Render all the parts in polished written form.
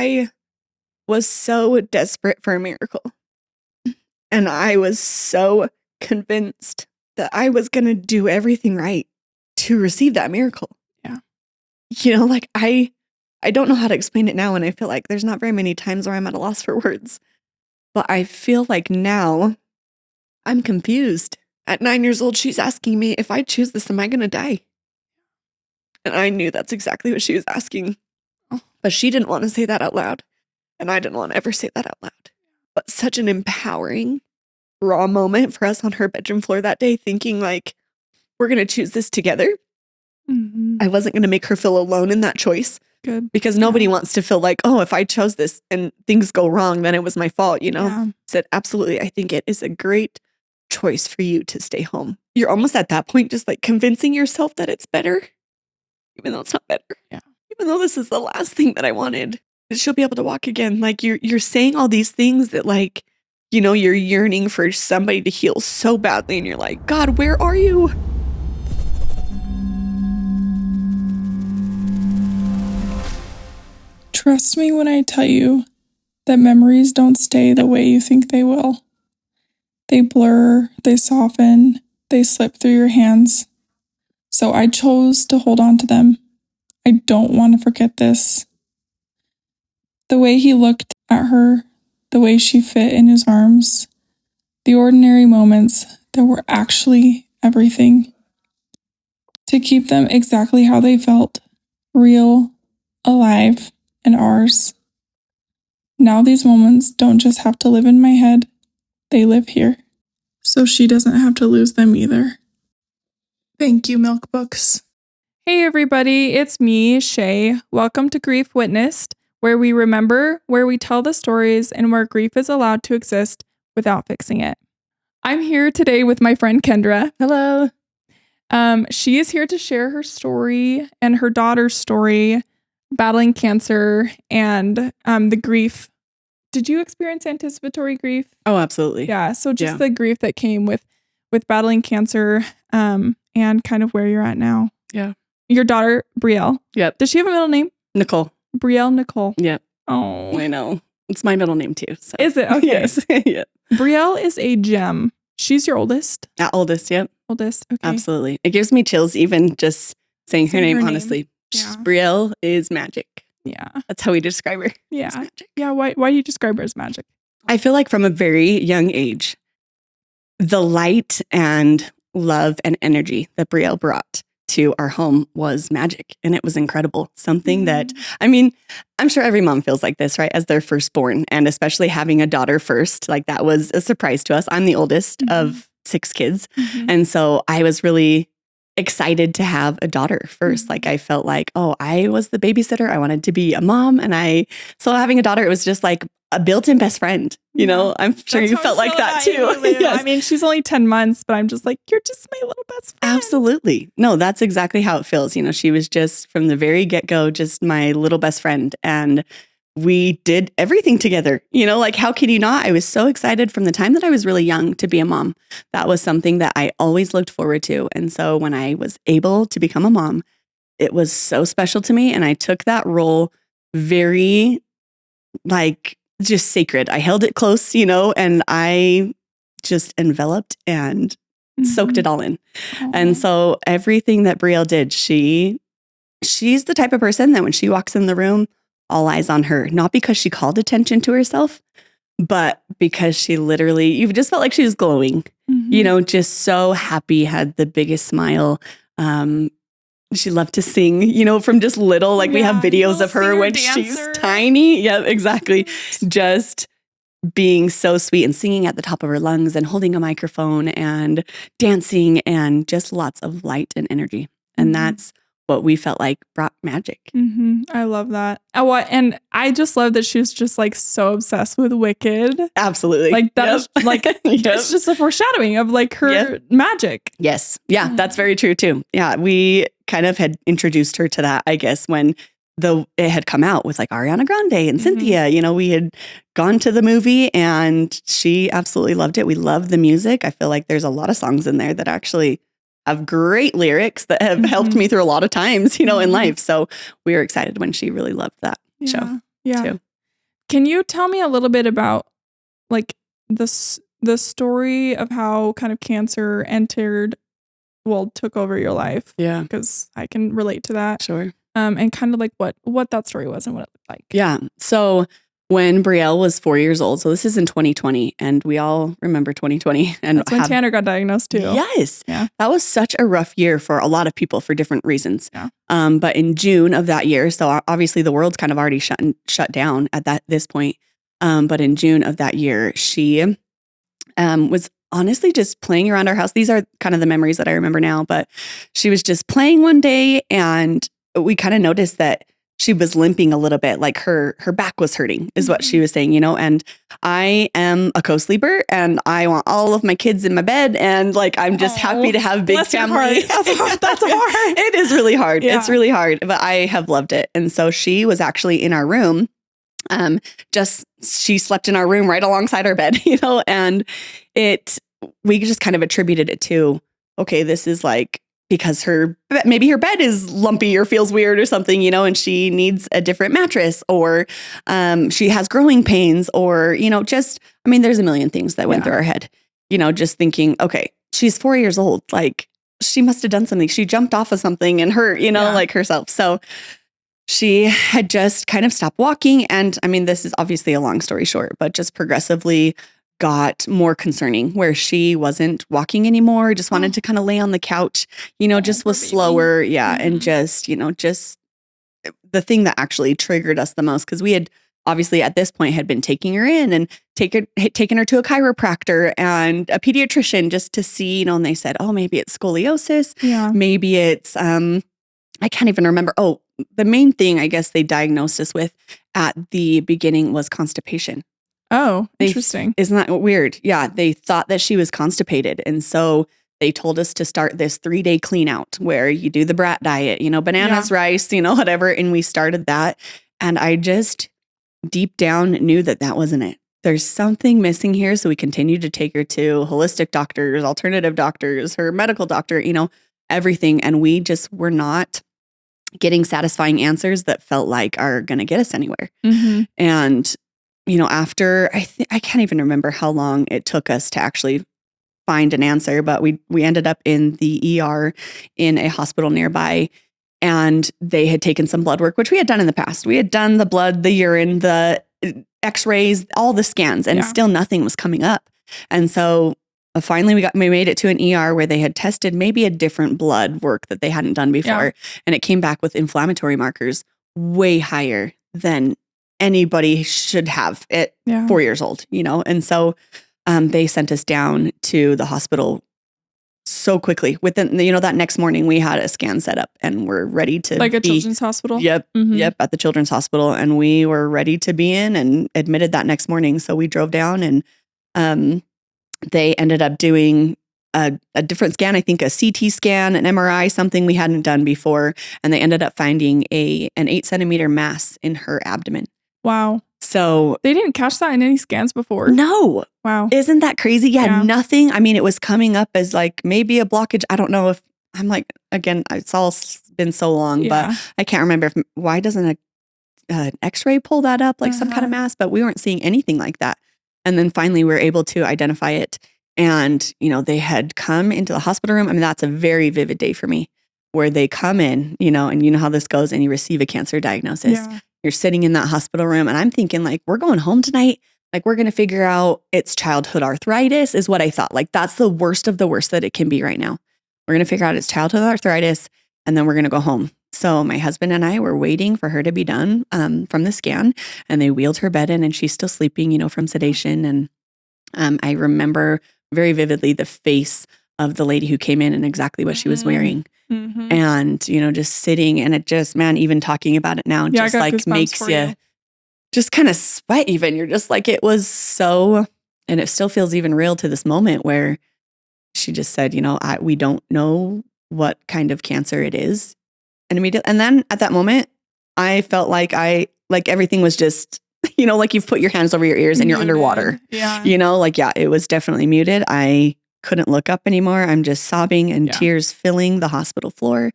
I was so desperate for a miracle. And I was so convinced that I was going to do everything right to receive that miracle. Yeah. You know, like I don't know how to explain it now. And I feel like there's not very many times where I'm at a loss for words. But I feel like now I'm confused. At 9 years old, she's asking me, if I choose this, am I going to die? And I knew that's exactly what she was asking. But she didn't want to say that out loud. And I didn't want to ever say that out loud. But such an empowering, raw moment for us on her bedroom floor that day, thinking like, we're going to choose this together. Mm-hmm. I wasn't going to make her feel alone in that choice. Good. Because nobody wants to feel like, oh, if I chose this and things go wrong, then it was my fault, you know? Yeah. Said, absolutely. I think it is a great choice for you to stay home. You're almost at that point, just like convincing yourself that it's better, even though it's not better. Yeah. Even though this is the last thing that I wanted. She'll be able to walk again. Like you're saying all these things that like, you know, you're yearning for somebody to heal so badly. And you're like, God, where are you? Trust me when I tell you that memories don't stay the way you think they will. They blur, they soften, they slip through your hands. So I chose to hold on to them. I don't want to forget this. The way he looked at her, the way she fit in his arms, the ordinary moments that were actually everything. To keep them exactly how they felt, real, alive, and ours. Now these moments don't just have to live in my head, they live here. So she doesn't have to lose them either. Thank you, Milk Books. Hey everybody, it's me, Shay. Welcome to Grief Witnessed, where we remember, where we tell the stories, and where grief is allowed to exist without fixing it. I'm here today with my friend Kendra. Hello. She is here to share her story and her daughter's story, battling cancer and the grief. Did you experience anticipatory grief? Oh, absolutely. Yeah, so just the grief that came with battling cancer and kind of where you're at now. Yeah. Your daughter, Brielle. Yep. Does she have a middle name? Nicole. Brielle Nicole. Yep. Oh. I know. It's my middle name too. So. Is it? Okay. Yes. Yeah. Brielle is a gem. She's your oldest? Oldest, yep. Oldest, okay. Absolutely. It gives me chills even just saying her name, honestly. Yeah. Brielle is magic. Yeah. That's how we describe her. Yeah. Magic. Yeah. Why do you describe her as magic? I feel like from a very young age, the light and love and energy that Brielle brought to our home was magic. And it was incredible. Something that, I mean, I'm sure every mom feels like this, right? As their firstborn, and especially having a daughter first, like that was a surprise to us. I'm the oldest of 6 kids. And so I was really excited to have a daughter first. Like I felt like, oh, I was the babysitter. I wanted to be a mom. And so having a daughter, it was just like a built-in best friend. You know, I'm sure you felt like that too. Yes. I mean, she's only 10 months, but I'm just like, you're just my little best friend. Absolutely. No, that's exactly how it feels. You know, she was just from the very get-go, just my little best friend. And we did everything together. You know, like how could you not? I was so excited from the time that I was really young to be a mom. That was something that I always looked forward to. And so when I was able to become a mom, it was so special to me. And I took that role very like just sacred. I held it close, you know, and I just enveloped and soaked it all in. And so everything that Brielle did, she's the type of person that when she walks in the room, all eyes on her, not because she called attention to herself, but because she literally, you just felt like she was glowing, you know, just so happy, had the biggest smile. She loved to sing, you know, from just little, like we have videos of her when she's tiny. Yeah, exactly. Just being so sweet and singing at the top of her lungs and holding a microphone and dancing and just lots of light and energy. And that's what we felt like brought magic. I love that. And I just love that she was just like so obsessed with Wicked. Absolutely. Like that was like, it's just a foreshadowing of like her magic. Yes. Yeah, that's very true too. Yeah. We kind of had introduced her to that, I guess, when it had come out with like Ariana Grande and Cynthia. You know, we had gone to the movie and she absolutely loved it. We loved the music. I feel like there's a lot of songs in there that actually have great lyrics that have helped me through a lot of times, you know, in life. So we were excited when she really loved that show. Yeah. Too. Can you tell me a little bit about like the story of how kind of cancer took over your life? Yeah. Because I can relate to that. Sure. And kind of like what that story was and what it looked like. Yeah. So when Brielle was 4 years old, so this is in 2020, and we all remember 2020. And that's when Tanner got diagnosed too. Yes. Yeah. That was such a rough year for a lot of people for different reasons. Yeah. But in June of that year, so obviously the world's kind of already shut down at this point. But in June of that year, she was honestly just playing around our house. These are kind of the memories that I remember now, but she was just playing one day, and we kind of noticed that she was limping a little bit, like her back was hurting is what she was saying, and I am a co-sleeper and I want all of my kids in my bed, and like I'm just happy to have big family. That's hard. It is really hard. Yeah. It's really hard, but I have loved it. And so she was actually in our room. She slept in our room right alongside our bed, and we just kind of attributed it to, okay, this is like, because maybe her bed is lumpy or feels weird or something, and she needs a different mattress, or she has growing pains, or, there's a million things that went through our head, just thinking, okay, she's 4 years old. Like she must've done something. She jumped off of something and hurt, like herself. So she had just kind of stopped walking. And this is obviously a long story short, but just progressively got more concerning, where she wasn't walking anymore, just wanted to kind of lay on the couch, just was slower. Yeah. Mm-hmm. And just the thing that actually triggered us the most, because we had obviously at this point had been taking her in and taking her to a chiropractor and a pediatrician just to see, and they said, oh, maybe it's scoliosis. Yeah. Maybe it's, I can't even remember. Oh, the main thing I guess they diagnosed us with at the beginning was constipation. Oh, interesting. Isn't that weird? Yeah. They thought that she was constipated. And so they told us to start this 3-day clean out where you do the brat diet, bananas, rice, whatever. And we started that. And I just deep down knew that wasn't it. There's something missing here. So we continued to take her to holistic doctors, alternative doctors, her medical doctor, everything. And we just were not getting satisfying answers that felt like are going to get us anywhere. Mm-hmm. And after I can't even remember how long it took us to actually find an answer, but we ended up in the ER in a hospital nearby, and they had taken some blood work, which we had done in the past. We had done the blood, the urine, the x-rays, all the scans, and still nothing was coming up. And so finally we made it to an ER where they had tested maybe a different blood work that they hadn't done before. And it came back with inflammatory markers way higher than anybody should have at 4 years old, And so they sent us down to the hospital so quickly. Within, that next morning we had a scan set up and we're ready to like a children's hospital? Yep. Mm-hmm. Yep. At the children's hospital. And we were ready to be in and admitted that next morning. So we drove down and they ended up doing a different scan, I think a CT scan, an MRI, something we hadn't done before. And they ended up finding an 8-centimeter mass in her abdomen. Wow. So they didn't catch that in any scans before? No. Wow. Isn't that crazy? Yeah. Nothing. It was coming up as like maybe a blockage. I don't know if I'm like, again, it's all been so long, but I can't remember why doesn't an x-ray pull that up like some kind of mass, but we weren't seeing anything like that. And then finally we were able to identify it. And, they had come into the hospital room. That's a very vivid day for me where they come in, and how this goes and you receive a cancer diagnosis. Yeah. You're sitting in that hospital room and I'm thinking like, we're going home tonight. Like we're going to figure out it's childhood arthritis is what I thought. Like that's the worst of the worst that it can be right now. We're going to figure out it's childhood arthritis and then we're going to go home. So my husband and I were waiting for her to be done from the scan, and they wheeled her bed in and she's still sleeping, from sedation. And I remember very vividly the face of the lady who came in and exactly what she was wearing. Mm-hmm. And, just sitting, and it just, man, even talking about it now, just like makes you just kind of sweat even. You're just like, it was so, and it still feels even real to this moment where she just said, we don't know what kind of cancer it is. And immediately, and then at that moment, I felt like everything was just, like you've put your hands over your ears and you're underwater. Yeah. It was definitely muted. I couldn't look up anymore. I'm just sobbing and tears filling the hospital floor.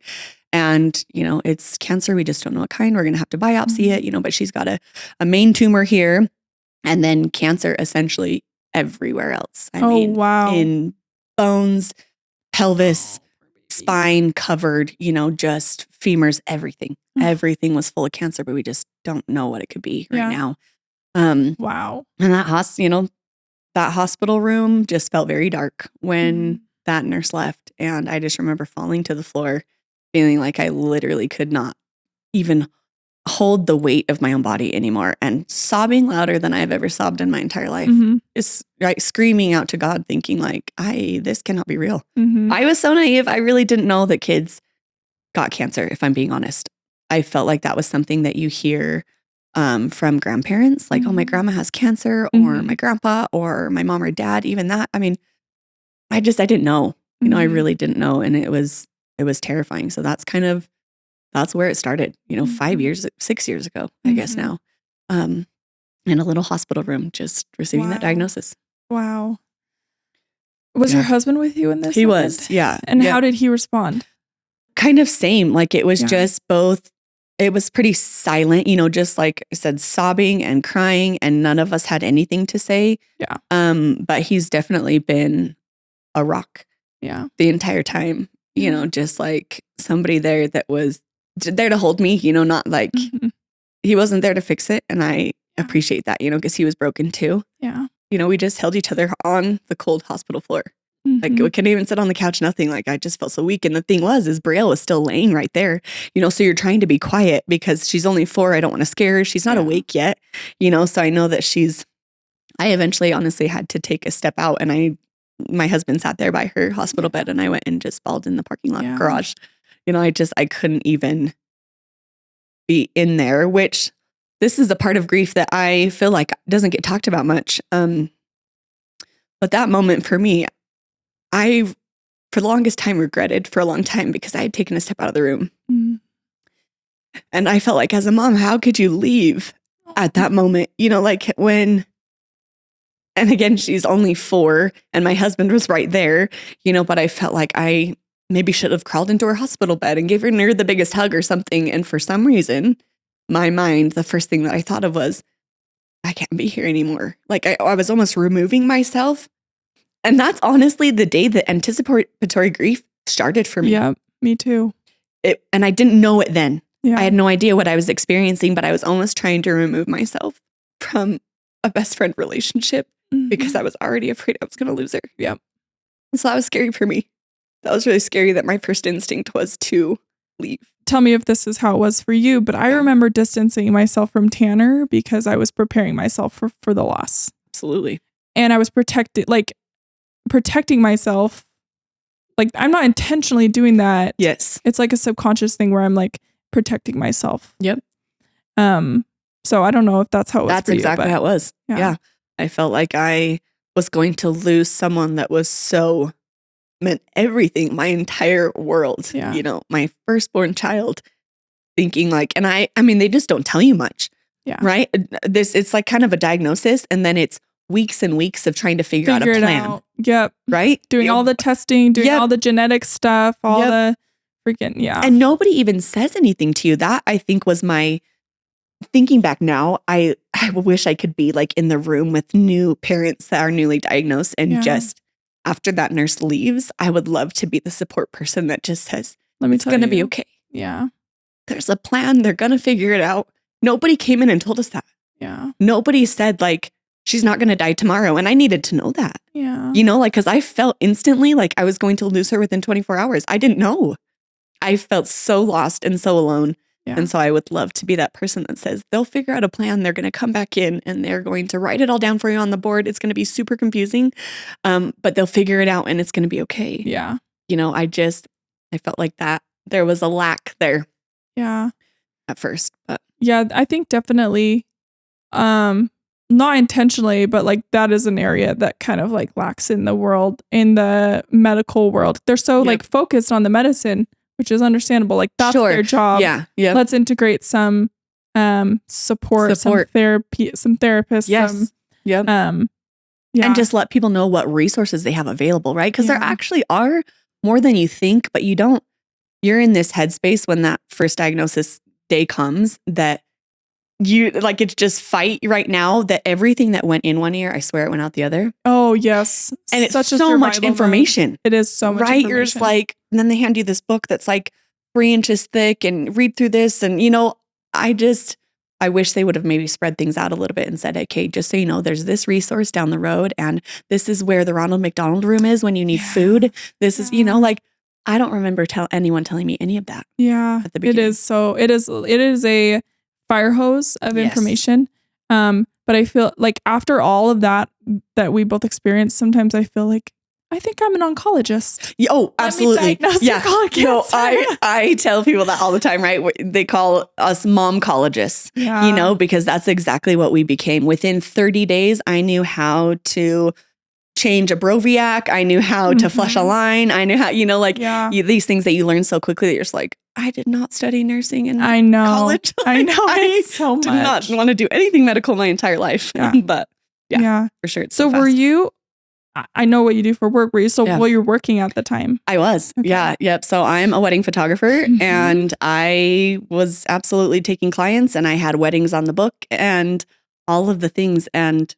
And, it's cancer. We just don't know what kind. We're going to have to biopsy it, but she's got a main tumor here. And then cancer essentially everywhere else. I Oh, mean, wow. in bones, pelvis, spine covered, just femurs, everything. Everything was full of cancer, but we just don't know what it could be right now. Wow. And that hospital room just felt very dark when that nurse left. And I just remember falling to the floor, feeling like I literally could not even hold the weight of my own body anymore, and sobbing louder than I've ever sobbed in my entire life. Just like screaming out to God, thinking like, this cannot be real. I was so naive. I really didn't know that kids got cancer, if I'm being honest. I felt like that was something that you hear from grandparents, like, oh, my grandma has cancer, or my grandpa, or my mom or dad, even that. I mean, I didn't know, I really didn't know. And it was terrifying. So that's where it started, 6 years ago, I guess now, in a little hospital room, just receiving that diagnosis. Wow. Was your husband with you in this? He was, yeah. And how did he respond? Kind of same. Like, it was just both. It was pretty silent, just like I said, sobbing and crying, and none of us had anything to say. Yeah. But he's definitely been a rock. Yeah. The entire time, just like somebody there that was there to hold me, not like he wasn't there to fix it. And I appreciate that, because he was broken too. Yeah. We just held each other on the cold hospital floor. Like, we couldn't even sit on the couch, nothing. Like, I just felt so weak. And the thing is Brielle was still laying right there, so you're trying to be quiet because she's only 4. I don't want to scare her. She's not awake yet, so I know that I eventually honestly had to take a step out, and my husband sat there by her hospital bed, and I went and just bawled in the parking lot garage. I couldn't even be in there, which this is a part of grief that I feel like doesn't get talked about much. But that moment for me, I, for the longest time, regretted for a long time because I had taken a step out of the room. And I felt like, as a mom, how could you leave at that moment? Like when, and again, she's only 4 and my husband was right there, but I felt like I maybe should have crawled into her hospital bed and gave her the biggest hug or something. And for some reason, my mind, the first thing that I thought of was, I can't be here anymore. Like, I was almost removing myself. And that's honestly the day that anticipatory grief started for me. Yeah, me too. And I didn't know it then. Yeah. I had no idea what I was experiencing, but I was almost trying to remove myself from a best friend relationship because I was already afraid I was going to lose her. Yeah. So that was scary for me. That was really scary that my first instinct was to leave. Tell me if this is how it was for you, but I remember distancing myself from Tanner because I was preparing myself for the loss. Absolutely. And I was protecting myself. Like, I'm not intentionally doing that. Yes. It's like a subconscious thing where I'm like protecting myself. Yep. So I don't know if that's how it was That's for you. exactly how it was. Yeah. I felt like I was going to lose someone that was so meant everything, my entire world, my firstborn child, thinking like, and I mean, they just don't tell you much. Yeah. Right. It's like kind of a diagnosis, and then it's weeks and weeks of trying to figure out a plan. Yep. Right. Doing all the testing, doing all the genetic stuff, all the freaking, And nobody even says anything to you. That, I think, was my thinking back now. I wish I could be like in the room with new parents that are newly diagnosed, and just after that nurse leaves, I would love to be the support person that just says, it's going to be okay. Yeah. There's a plan. They're going to figure it out. Nobody came in and told us that. Yeah. Nobody said like, she's not going to die tomorrow. And I needed to know that. Yeah. Like, because I felt instantly like I was going to lose her within 24 hours. I didn't know. I felt so lost and so alone. Yeah. And so I would love to be that person that says, they'll figure out a plan. They're going to come back in and they're going to write it all down for you on the board. It's going to be super confusing, but they'll figure it out and it's going to be okay. Yeah. I felt like that there was a lack there. Yeah. At first. But. Yeah, I think definitely, not intentionally, but like that is an area that kind of like lacks in the medical world. They're so like focused on the medicine, which is understandable. Like that's their job. Yeah. Yeah. Let's integrate some support, some therapy, some therapists. Yes. And just let people know what resources they have available, right? Because there actually are more than you think, but you're in this headspace when that first diagnosis day comes that you like it's just fight right now that everything that went in one ear, I swear it went out the other. Oh, yes. And it's such a so much survival mode. information. It is so much right? information. You're just like, and then they hand you this book that's like 3 inches thick and read through this. And, I wish they would have maybe spread things out a little bit and said, okay, just so you know, there's this resource down the road and this is where the Ronald McDonald room is when you need food. This is, I don't remember anyone telling me any of that. Yeah, at the beginning. It is a fire hose of information. But I feel like after all of that we both experienced, sometimes I feel like I think I'm an oncologist. Oh, absolutely. Yeah. No, I tell people that all the time, right? They call us momcologists, because that's exactly what we became. Within 30 days, I knew how to change a Broviac. I knew how to flush a line. I knew how, these things that you learn so quickly that you're just like, I did not study nursing in college. I know. It's so much. I did not want to do anything medical my entire life. Yeah. But yeah, for sure. So were you, I know what you do for work. Were you you're working at the time? I was. Okay. Yeah. Yep. So I'm a wedding photographer and I was absolutely taking clients and I had weddings on the book and all of the things. And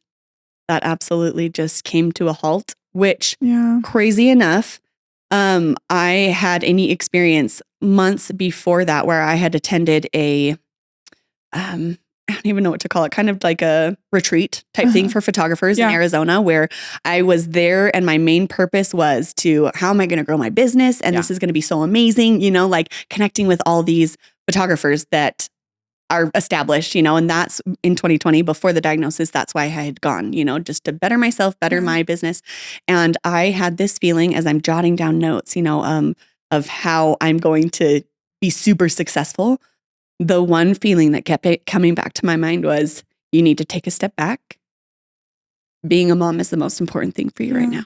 that absolutely just came to a halt, which crazy enough, I had any experience months before that where I had attended a, I don't even know what to call it, kind of like a retreat type thing for photographers in Arizona, where I was there and my main purpose was how am I going to grow my business? And this is going to be so amazing, like connecting with all these photographers that are established, and that's in 2020 before the diagnosis. That's why I had gone, just to better myself, better my business. And I had this feeling as I'm jotting down notes, of how I'm going to be super successful. The one feeling that kept coming back to my mind was, you need to take a step back. Being a mom is the most important thing for you right now.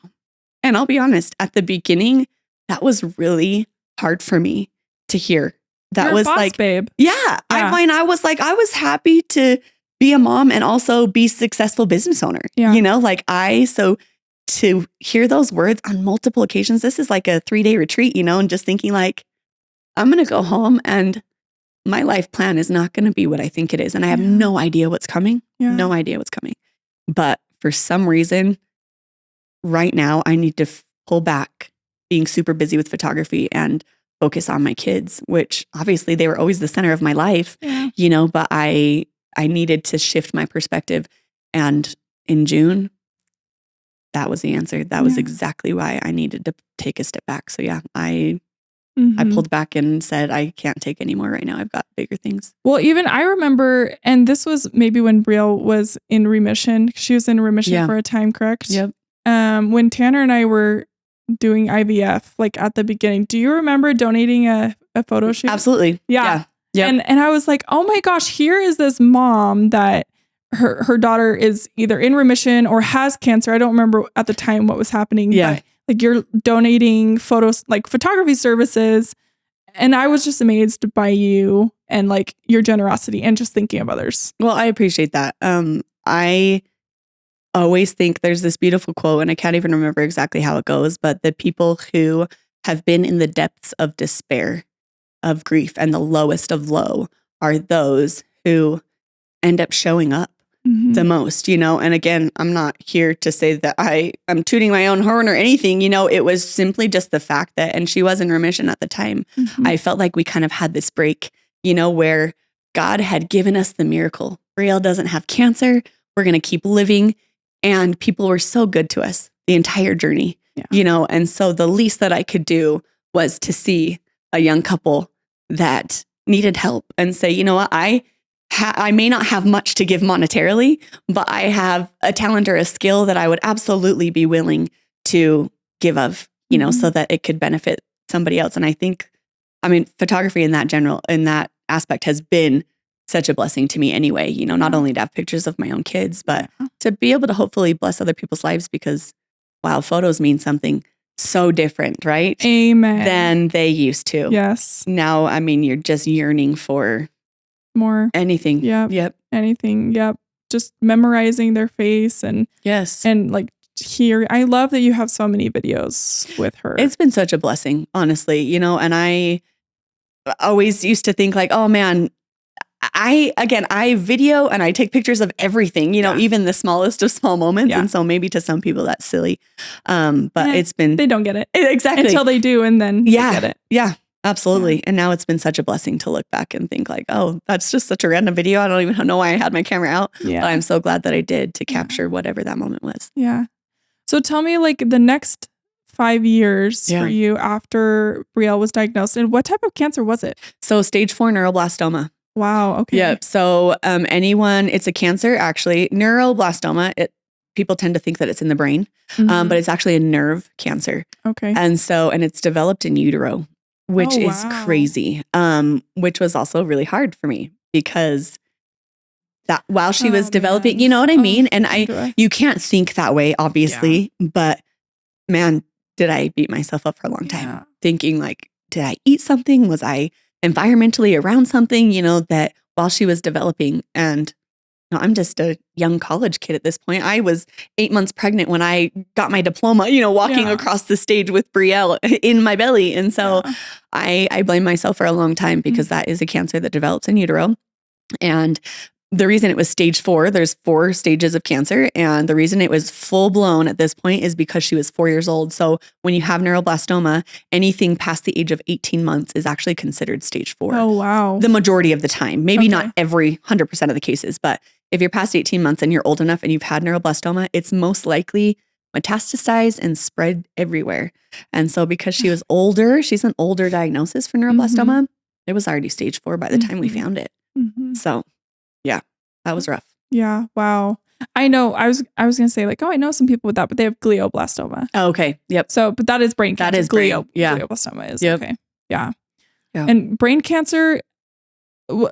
And I'll be honest, at the beginning, that was really hard for me to hear. That You're was a boss, like, babe. Yeah. I was happy to be a mom and also be successful business owner. Yeah. So to hear those words on multiple occasions, this is like a 3-day retreat, and just thinking like, I'm going to go home and my life plan is not going to be what I think it is. And I have no idea what's coming. Yeah. No idea what's coming. But for some reason, right now, I need to pull back being super busy with photography and focus on my kids, which obviously they were always the center of my life, but I needed to shift my perspective. And in June, that was the answer. That was exactly why I needed to take a step back. So I pulled back and said, I can't take any more right now. I've got bigger things. Well, even I remember, and this was maybe when Brielle was in remission. She was in remission for a time, correct? Yep. When Tanner and I were doing IVF, like at the beginning, do you remember donating a photo shoot? Absolutely. Yeah. And I was like, oh my gosh, here is this mom that her daughter is either in remission or has cancer. I don't remember at the time what was happening. Yeah. But like you're donating photos, like photography services. And I was just amazed by you and like your generosity and just thinking of others. Well, I appreciate that. I always think there's this beautiful quote, and I can't even remember exactly how it goes, but the people who have been in the depths of despair, of grief, and the lowest of low are those who end up showing up the most, and again, I'm not here to say that I'm tooting my own horn or anything, it was simply just the fact that, and she was in remission at the time. I felt like we kind of had this break, where God had given us the miracle. Brielle doesn't have cancer. We're going to keep living. And people were so good to us the entire journey, and so the least that I could do was to see a young couple that needed help and say, you know what, I may not have much to give monetarily, but I have a talent or a skill that I would absolutely be willing to give of, so that it could benefit somebody else. And I think, photography in that aspect has been such a blessing to me anyway, not only to have pictures of my own kids, but to be able to hopefully bless other people's lives because, wow, photos mean something so different, right? Amen. Than they used to. Yes. Now, you're just yearning for more. Anything. Yep. Anything. Yep. Just memorizing their face and like here. I love that you have so many videos with her. It's been such a blessing, honestly, and I always used to think like, oh man, I video and I take pictures of everything, even the smallest of small moments. Yeah. And so maybe to some people that's silly. But it's been, they don't get it. Exactly. Until they do. And then they get it. Yeah, absolutely. And now it's been such a blessing to look back and think like, oh, that's just such a random video. I don't even know why I had my camera out. Yeah. But I'm so glad that I did to capture whatever that moment was. Yeah. So tell me like the next 5 years for you after Brielle was diagnosed, and what type of cancer was it? So stage 4 neuroblastoma. Wow. Okay. Yep. So it's a cancer actually. Neuroblastoma, people tend to think that it's in the brain, but it's actually a nerve cancer. Okay. And it's developed in utero, which is crazy, which was also really hard for me because that while she was developing, you know what I mean? And you can't think that way, obviously, but man, did I beat myself up for a long time thinking like, did I eat something? Was I environmentally around something, that while she was developing? And I'm just a young college kid at this point. I was 8 months pregnant when I got my diploma, walking across the stage with Brielle in my belly. And so I blame myself for a long time because that is a cancer that develops in utero. And the reason it was stage 4, there's 4 stages of cancer. And the reason it was full blown at this point is because she was 4 years old. So when you have neuroblastoma, anything past the age of 18 months is actually considered stage 4. Oh, wow. The majority of the time, maybe not every 100% of the cases, but if you're past 18 months and you're old enough and you've had neuroblastoma, it's most likely metastasized and spread everywhere. And so because she was older, she's an older diagnosis for neuroblastoma. It was already stage 4 by the time we found it. So yeah, that was rough. Yeah. Wow. I know. I was going to say like, I know some people with that, but they have glioblastoma. Oh, okay. Yep. So, but that is brain cancer. That is brain. Yeah. Glioblastoma is. Yep. Okay. Yeah. And brain cancer.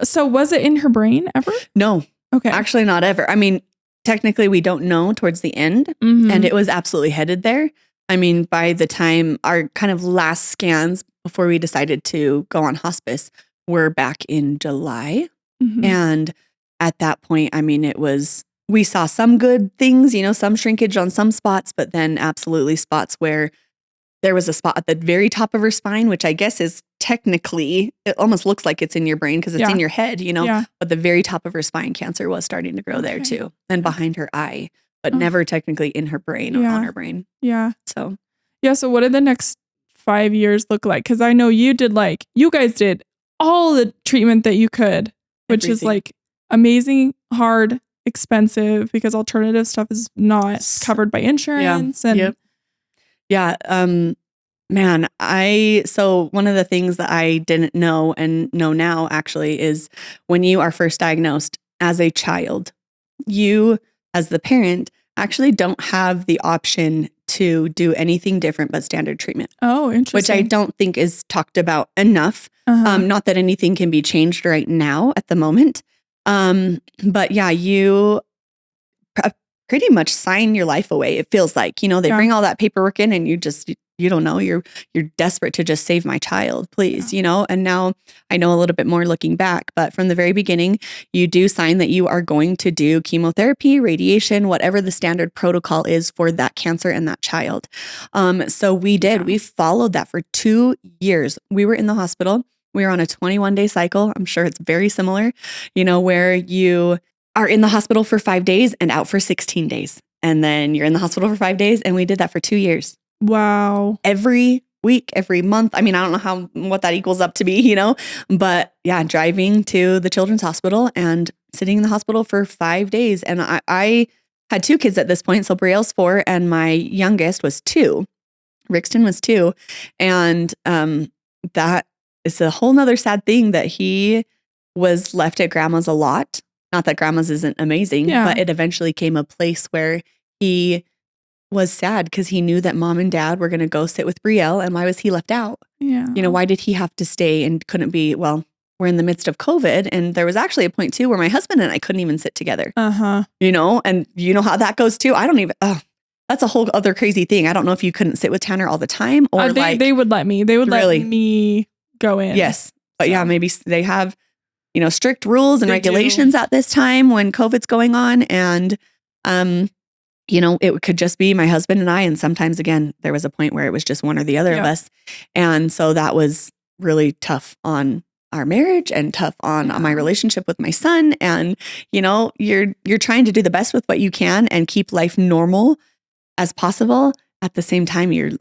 So was it in her brain ever? No. Okay. Actually not ever. I mean, technically we don't know towards the end, and it was absolutely headed there. I mean, by the time our kind of last scans before we decided to go on hospice were back in July. And at that point, I mean, we saw some good things, some shrinkage on some spots, but then absolutely spots where there was a spot at the very top of her spine, which I guess is technically, it almost looks like it's in your brain because it's in your head, but the very top of her spine cancer was starting to grow there too. And behind her eye, but never technically in her brain or on her brain. Yeah. So. Yeah. So what did the next 5 years look like? Because I know you guys did all the treatment that you could, which is like amazing, hard, expensive, because alternative stuff is not covered by insurance. Yeah. Man, so one of the things that I didn't know and know now actually is when you are first diagnosed as a child, you as the parent actually don't have the option to do anything different but standard treatment. Oh, interesting. Which I don't think is talked about enough. Not that anything can be changed right now at the moment. But yeah, you pretty much sign your life away. It feels like, they bring all that paperwork in and you don't know, you're desperate to just save my child, please, and now I know a little bit more looking back, but from the very beginning, you do sign that you are going to do chemotherapy, radiation, whatever the standard protocol is for that cancer and that child. So we did, we followed that for 2 years. We were in the hospital. We were on a 21-day cycle. I'm sure it's very similar, where you are in the hospital for 5 days and out for 16 days. And then you're in the hospital for 5 days. And we did that for 2 years. Wow. Every week, every month. I mean, I don't know what that equals up to be, but yeah, driving to the children's hospital and sitting in the hospital for 5 days. And I had 2 kids at this point. So Brielle's 4 and my youngest was 2. Rixton was 2. And that is a whole nother sad thing that he was left at grandma's a lot. Not that grandma's isn't amazing, but it eventually came a place where he was sad because he knew that mom and dad were going to go sit with Brielle. And why was he left out? Yeah. Why did he have to stay and couldn't be? Well, we're in the midst of COVID. And there was actually a point too where my husband and I couldn't even sit together. And you know how that goes too. That's a whole other crazy thing. I don't know if you couldn't sit with Tanner all the time or they would let me. They would let me go in. Yes. But yeah, maybe they have strict rules and regulations at this time when COVID's going on. And, it could just be my husband and I. And sometimes, again, there was a point where it was just one or the other of us. And so that was really tough on our marriage and tough on Yeah. my relationship with my son. And, you're trying to do the best with what you can and keep life normal as possible. At the same time, you're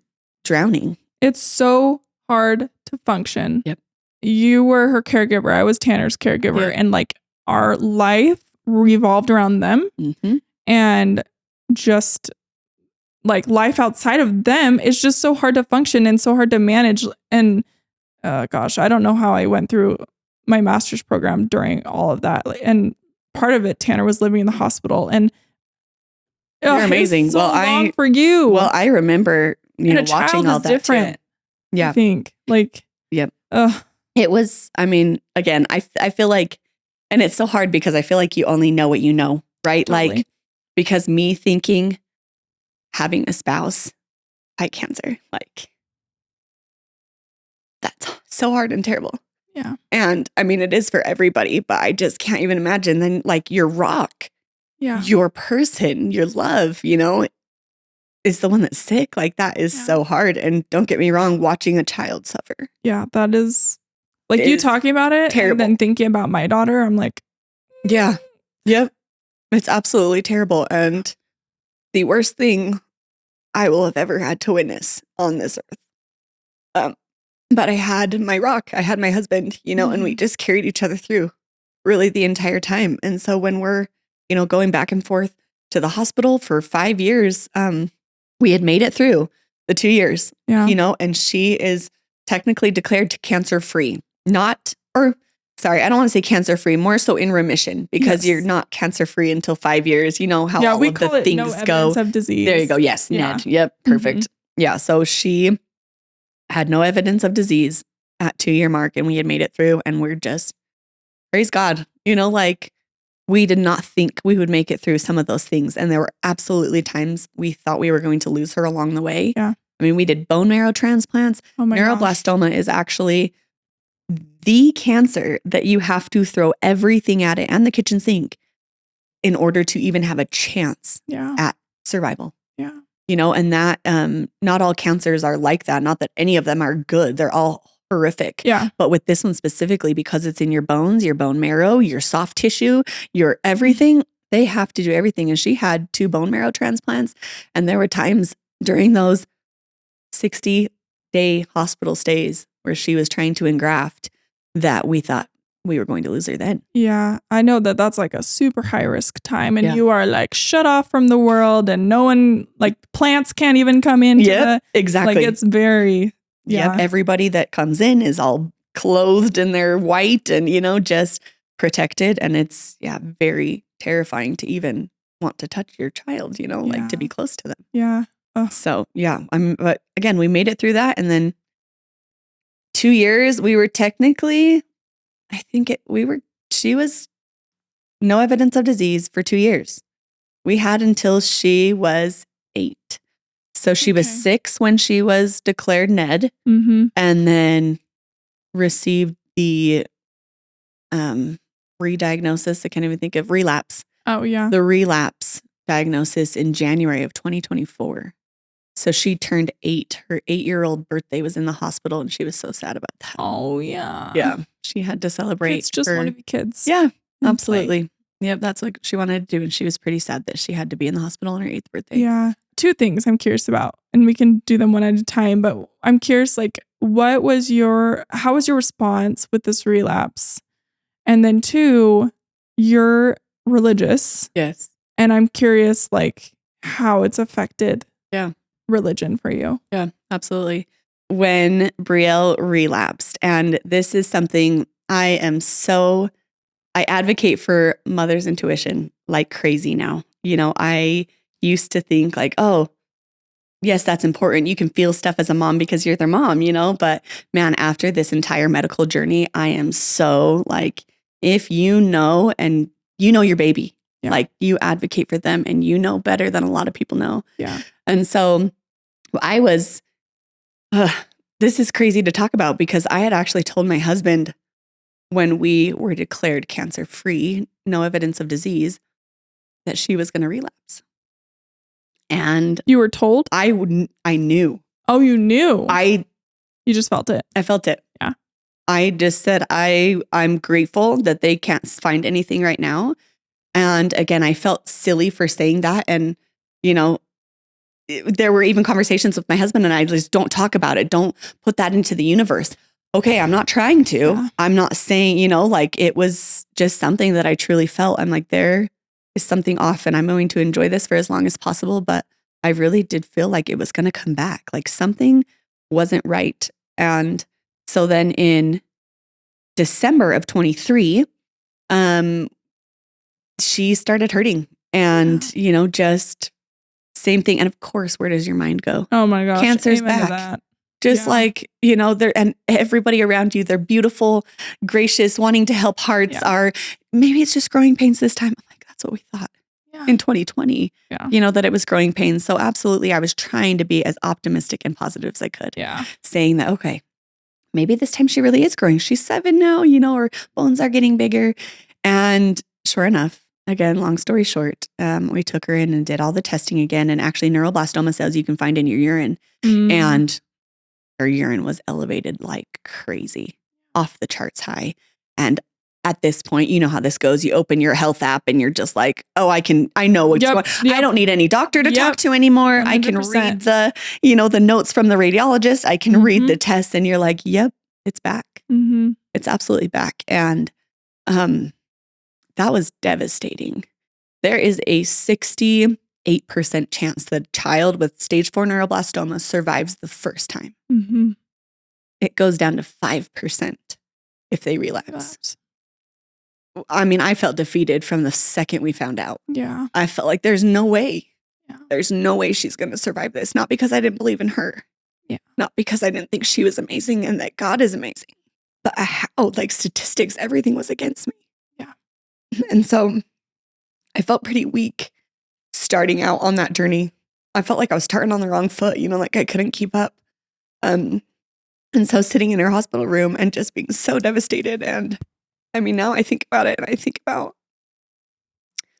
drowning. It's so hard to function. Yep. You were her caregiver. I was Tanner's caregiver. Yep. And like our life revolved around them. Mm-hmm. And just like life outside of them is just so hard to function and so hard to manage. And gosh, I don't know how I went through my master's program during all of that. And part of it, Tanner was living in the hospital. And You're amazing. So long for you. Well, I remember, and a watching child all is that different. too. Yeah. I think like, Yep. Ugh. It was, again, I feel like, and it's so hard because I feel like you only know what you know, right? Totally. Like, because me thinking having a spouse fight cancer, like, that's so hard and terrible. Yeah. And it is for everybody, but I just can't even imagine then, like, your rock, Yeah. your person, your love, is the one that's sick. Like, that is so hard. And don't get me wrong, watching a child suffer. Yeah. That is like It you is talking about it terrible. and then thinking about my daughter. I'm like, Yeah. Yep. It's absolutely terrible. And the worst thing I will have ever had to witness on this earth. But I had my rock. I had my husband, and we just carried each other through really the entire time. And so when we're, going back and forth to the hospital for 5 years, we had made it through the 2 years, yeah. And she is technically declared cancer-free. I don't want to say cancer-free, more so in remission, because you're not cancer-free until 5 years. You know how all we of call the it things no go. evidence of disease. There you go. Yes, Yeah. NED. Yep, perfect. Yeah, so she had no evidence of disease at 2-year mark, and we had made it through, and we're just, praise God. Like, we did not think we would make it through some of those things, and there were absolutely times we thought we were going to lose her along the way. Yeah. We did bone marrow transplants. Oh my gosh. Neuroblastoma is actually the cancer that you have to throw everything at it and the kitchen sink in order to even have a chance at survival. Yeah. And that not all cancers are like that. Not that any of them are good. They're all horrific. Yeah. But with this one specifically, because it's in your bones, your bone marrow, your soft tissue, your everything, they have to do everything. And she had 2 bone marrow transplants. And there were times during those 60-day hospital stays where she was trying to engraft that we thought we were going to lose her then. Yeah. I know that that's like a super high risk time. And Yeah. you are like shut off from the world and no one, like plants can't even come in. Exactly. Like it's very, Yep. Everybody that comes in is all clothed in their white and, just protected. And it's, very terrifying to even want to touch your child, like to be close to them. Yeah. So, but again, we made it through that. And then 2 years, we were technically, she was no evidence of disease for 2 years. We had until she was 8. So she was 6 when she was declared NED, and then received the re-diagnosis. I can't even think of relapse. Oh, yeah. The relapse diagnosis in January of 2024. So she turned 8. Her 8-year-old birthday was in the hospital, and she was so sad about that. Oh, yeah. Yeah. She had to celebrate. Kids just want to be kids. Yeah, and absolutely. Yep, that's what she wanted to do. And she was pretty sad that she had to be in the hospital on her 8th birthday. Yeah. 2 things I'm curious about, and we can do them one at a time, but I'm curious, like, how was your response with this relapse? And then 2, you're religious. Yes. And I'm curious, like, how it's affected Yeah. religion for you. Yeah, absolutely. When Brielle relapsed, and this is something I advocate for mother's intuition like crazy now. I used to think like, oh, yes, that's important. You can feel stuff as a mom because you're their mom, but man, after this entire medical journey, I am so like, if and your baby, like you advocate for them and better than a lot of people know. Yeah. And so I was, this is crazy to talk about because I had actually told my husband when we were declared cancer-free, no evidence of disease, that she was going to relapse. And you were told? I knew. Oh, you knew? You just felt it. I felt it. Yeah. I just said, I'm grateful that they can't find anything right now. And again, I felt silly for saying that. And, you know, there were even conversations with my husband and I just don't talk about it. Don't put that into the universe. Okay, I'm not trying to. Yeah. I'm not saying, you know, like it was just something that I truly felt. I'm like, there is something off and I'm going to enjoy this for as long as possible. But I really did feel like it was going to come back. Like something wasn't right. And so then in December of 23, she started hurting and, you know, just same thing. And of course, where does your mind go? Oh my gosh. Cancer's amen to back. that. Just Yeah. like, you know, and everybody around you, they're beautiful, gracious, wanting to help hearts Yeah. are, maybe it's just growing pains this time. I'm like, that's what we thought Yeah. in 2020, Yeah. you know, that it was growing pains. So absolutely, I was trying to be as optimistic and positive as I could, Yeah. saying that, okay, maybe this time she really is growing. She's 7 now, you know, her bones are getting bigger. And sure enough, again, long story short, we took her in and did all the testing again. And actually neuroblastoma cells you can find in your urine. Mm. And her urine was elevated like crazy, off the charts high. And at this point, you know how this goes. You open your health app and you're just like, oh, I know what's Yep, going. yep. I don't need any doctor to Yep. talk to anymore. I can 100%. read the, you know, the notes from the radiologist. I can read Mhm. the tests and you're like, yep, it's back. Mm-hmm. It's absolutely back. And that was devastating. There is a 68% chance that a child with stage 4 neuroblastoma survives the first time. Mm-hmm. It goes down to 5% if they relapse. I mean, I felt defeated from the second we found out. Yeah. I felt like there's no way. Yeah. There's no way she's going to survive this. Not because I didn't believe in her. Yeah. Not because I didn't think she was amazing and that God is amazing. But how, like statistics, everything was against me. Yeah. And so I felt pretty weak starting out on that journey. I felt like I was starting on the wrong foot, you know, like I couldn't keep up. And so sitting in her hospital room and just being so devastated. And I mean, now I think about it and I think about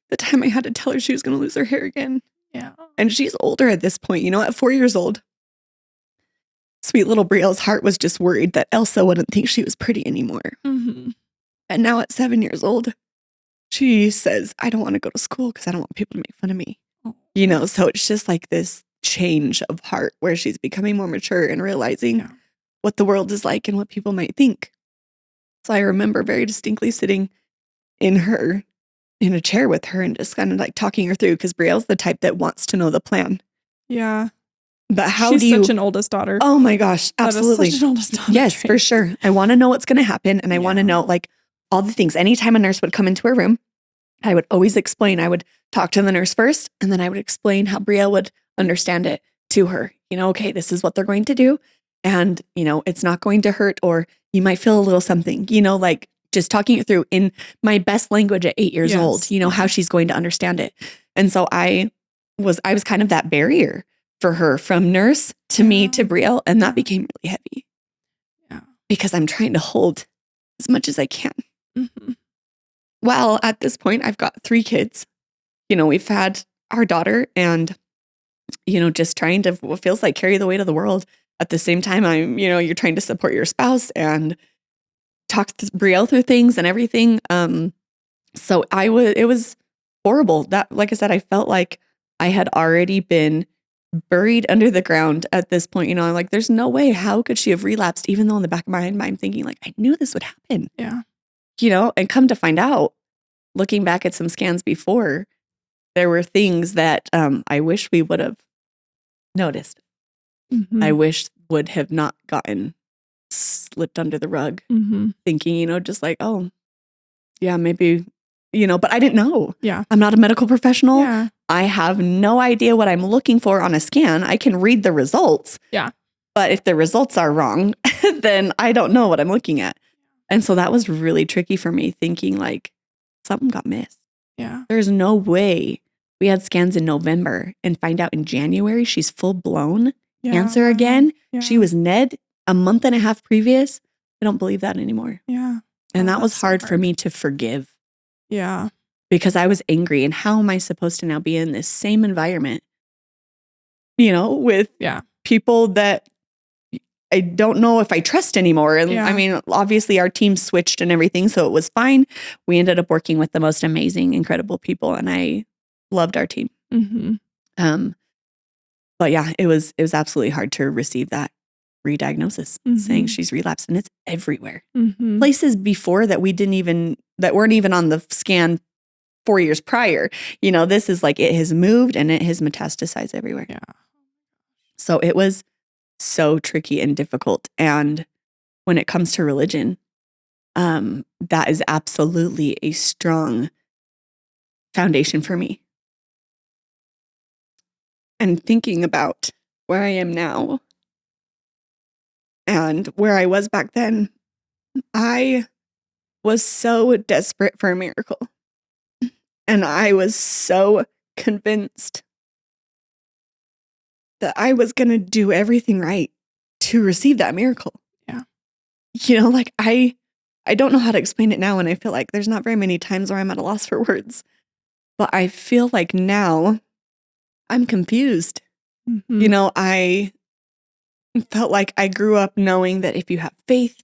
the time I had to tell her she was going to lose her hair again. Yeah. And she's older at this point, you know, at 4 years old. Sweet little Brielle's heart was just worried that Elsa wouldn't think she was pretty anymore. Mm-hmm. And now at 7 years old, she says, I don't want to go to school because I don't want people to make fun of me. Oh. You know, so it's just like this change of heart where she's becoming more mature and realizing Yeah. what the world is like and what people might think. So I remember very distinctly sitting in a chair with her and just kind of like talking her through because Brielle's the type that wants to know the plan. Yeah. But how She's do you? such an oldest daughter. Oh my gosh, That is absolutely. such an oldest daughter Yes, trait. for sure. I want to know what's going to happen. And I want to Yeah. know like all the things. Anytime a nurse would come into her room, I would always explain. I would talk to the nurse first, and then I would explain how Brielle would understand it to her. You know, okay, this is what they're going to do. And, you know, it's not going to hurt, or you might feel a little something, you know, like just talking it through in my best language at 8 years Yes. old, you know, how she's going to understand it. And so I was kind of that barrier for her from nurse to me to Brielle. And that Yeah. became really heavy. Yeah. Because I'm trying to hold as much as I can. Mm-hmm. Well, at this point, I've got 3 kids. You know, we've had our daughter and, you know, just trying to, what feels like carry the weight of the world. At the same time, you're trying to support your spouse and talk to Brielle through things and everything. So it was horrible. That, like I said, I felt like I had already been buried under the ground at this point. You know, I'm like, there's no way. How could she have relapsed? Even though in the back of my mind, I'm thinking like, I knew this would happen. Yeah. You know, and come to find out, looking back at some scans before, there were things that I wish we would have noticed. Mm-hmm. I wish would have not gotten slipped under the rug, Mm-hmm. thinking, you know, just like, oh, yeah, maybe, you know, but I didn't know. Yeah. I'm not a medical professional. Yeah. I have no idea what I'm looking for on a scan. I can read the results. Yeah. But if the results are wrong, then I don't know what I'm looking at. And so that was really tricky for me, thinking like something got missed. Yeah. There's no way we had scans in November and find out in January she's full blown Yeah. cancer again. Yeah. She was NED a month and a half previous. I don't believe that anymore. Yeah. And Oh, that was that's so hard for hard. me to forgive Yeah. because I was angry. And how am I supposed to now be in this same environment, you know, with Yeah. people that don't know if I trust anymore. And Yeah. I mean, obviously our team switched and everything, so it was fine. We ended up working with the most amazing, incredible people, and I loved our team. But yeah, it was absolutely hard to receive that re-diagnosis saying she's relapsed, and it's everywhere. Places before that that weren't even on the scan 4 years prior. This is like it has moved and it has metastasized everywhere. Yeah. So it was so tricky and difficult. And when it comes to religion, that is absolutely a strong foundation for me. And thinking about where I am now and where I was back then, I was so desperate for a miracle. And I was so convinced that I was going to do everything right to receive that miracle. Yeah. Like I don't know how to explain it now, and I feel like there's not very many times where I'm at a loss for words. But I feel like now I'm confused. I felt like I grew up knowing that if you have faith,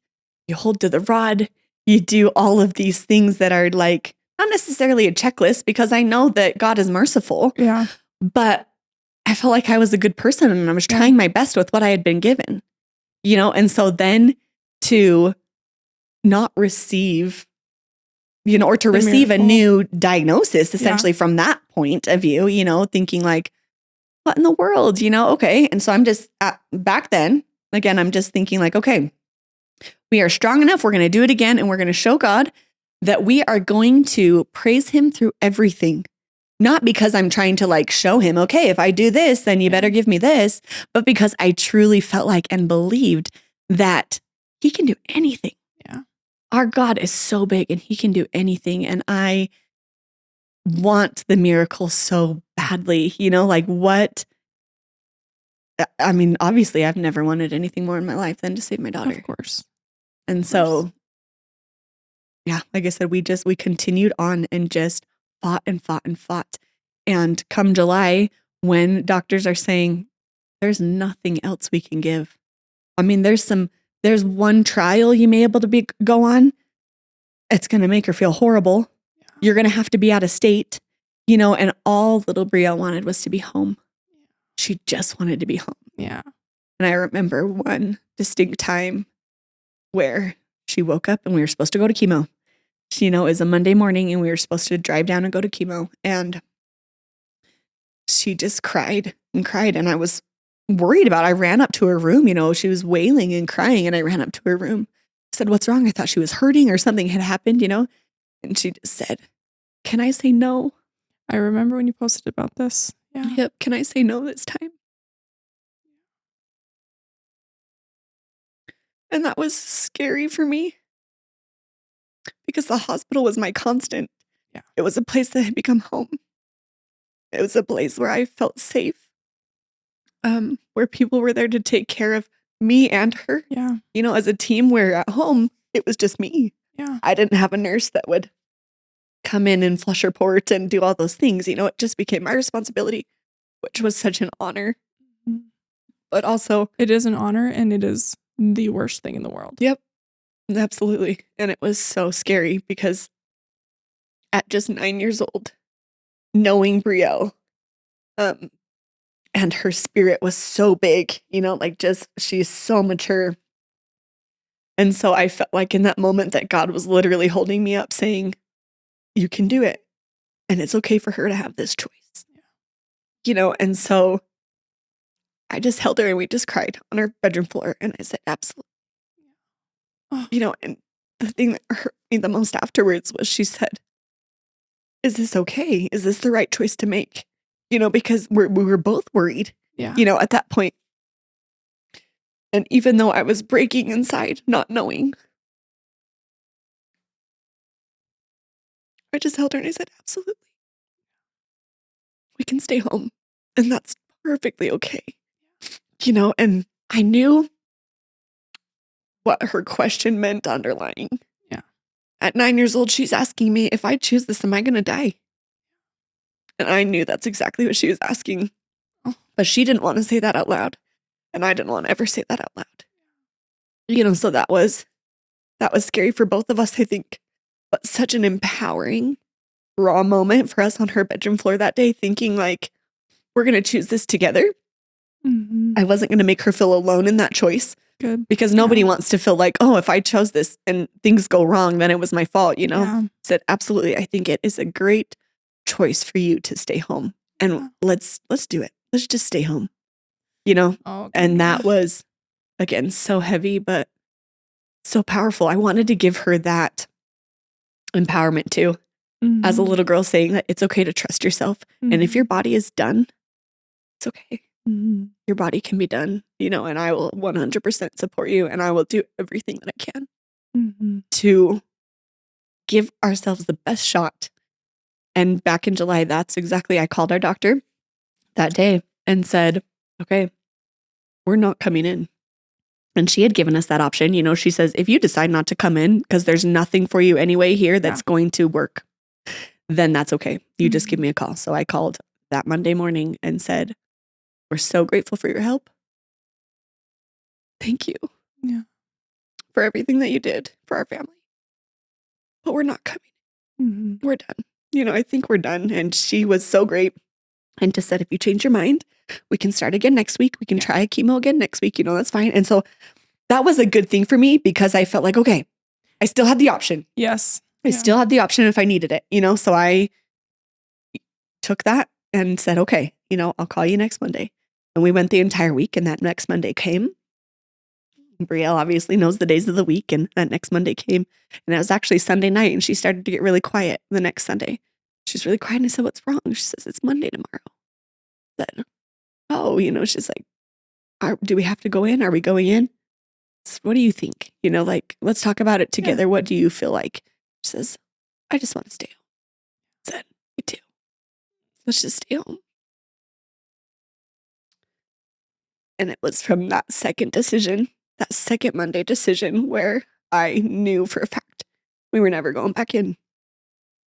you hold to the rod, you do all of these things that are like not necessarily a checklist, because I know that God is merciful. Yeah. But I felt like I was a good person and I was trying my best with what I had been given, and so then to not receive, or to receive a new diagnosis essentially from that point of view, thinking like, what in the world, okay. And so I'm just back then, again, I'm just thinking like, okay, we are strong enough. We're going to do it again. And we're going to show God that we are going to praise him through everything. Not because I'm trying to like show him, okay, if I do this, then you better give me this, but because I truly felt like and believed that he can do anything. Yeah. Our God is so big and he can do anything. And I want the miracle so badly, like what? I mean, obviously I've never wanted anything more in my life than to save my daughter. Of course. And so, yeah, like I said, we continued on and just fought and fought and fought. And come July, when doctors are saying there's nothing else we can give. I mean, there's one trial you may be able to go on. It's going to make her feel horrible. Yeah. You're going to have to be out of state, and all little Brielle wanted was to be home. She just wanted to be home. Yeah. And I remember one distinct time where she woke up and we were supposed to go to chemo. It was a Monday morning and we were supposed to drive down and go to chemo. And she just cried and cried. And I was worried about it. I ran up to her room, she was wailing and crying. And I ran up to her room. I said, "What's wrong?" I thought she was hurting or something had happened, And she just said, "Can I say no?" I remember when you posted about this. Yeah. Yep. "Can I say no this time?" And that was scary for me because the hospital was my constant. Yeah. It was a place that had become home. It was a place where I felt safe, where people were there to take care of me and her. Yeah. As a team, where at home, it was just me. Yeah. I didn't have a nurse that would come in and flush her port and do all those things. It just became my responsibility, which was such an honor. But also, it is an honor and it is the worst thing in the world. Yep, absolutely. And it was so scary because at just 9 years old, knowing Brielle, and her spirit was so big, she's so mature. And so I felt like in that moment that God was literally holding me up saying, "You can do it. And it's okay for her to have this choice." And so I just held her and we just cried on her bedroom floor. And I said, "Absolutely." And the thing that hurt me the most afterwards was she said, "Is this okay? Is this the right choice to make?" Because we were both worried, at that point. And even though I was breaking inside, not knowing, I just held her and I said, "Absolutely. We can stay home. And that's perfectly okay." And I knew what her question meant underlying. Yeah. At 9 years old, she's asking me, if I choose this, am I going to die? And I knew that's exactly what she was asking. But she didn't want to say that out loud. And I didn't want to ever say that out loud. So that was scary for both of us, I think, but such an empowering, raw moment for us on her bedroom floor that day, thinking like, we're going to choose this together. Mhm. I wasn't going to make her feel alone in that choice. Good. Because nobody wants to feel like, oh, if I chose this and things go wrong, then it was my fault, Yeah. Said, absolutely. I think it is a great choice for you to stay home. And let's do it. Let's just stay home, Oh, And that gosh. was, again, so heavy, but so powerful. I wanted to give her that empowerment too, as a Mhm. little girl, saying that it's okay to trust yourself. And if your body is done, it's okay. Mhm. Your body can be done, and I will 100% support you, and I will do everything that I can Mhm. to give ourselves the best shot. And back in July, I called our doctor that day and said, okay, we're not coming in. And she had given us that option. She says, if you decide not to come in because there's nothing for you anyway here that's going to work, then that's okay. You just give me a call. So I called that Monday morning and said, we're so grateful for your help. Thank you. Yeah. For everything that you did for our family. But we're not coming. Mhm. We're done. I think we're done. And she was so great. And just said, if you change your mind, we can start again next week. We can try chemo again next week. That's fine. And so that was a good thing for me because I felt like, okay, I still had the option. Yes. I still had the option if I needed it, So I took that and said, okay, I'll call you next Monday. And we went the entire week, and that next Monday came. Brielle obviously knows the days of the week, and that next Monday came, and it was actually Sunday night, and she started to get really quiet the next Sunday. She's really quiet, and I said, what's wrong? She says, it's Monday tomorrow. Then, she's like, do we have to go in? Are we going in? I said, what do you think? Let's talk about it together. Yeah. What do you feel like? She says, I just want to stay home. I said, me too. Let's just stay home. And it was from that second Monday decision, where I knew for a fact we were never going back in.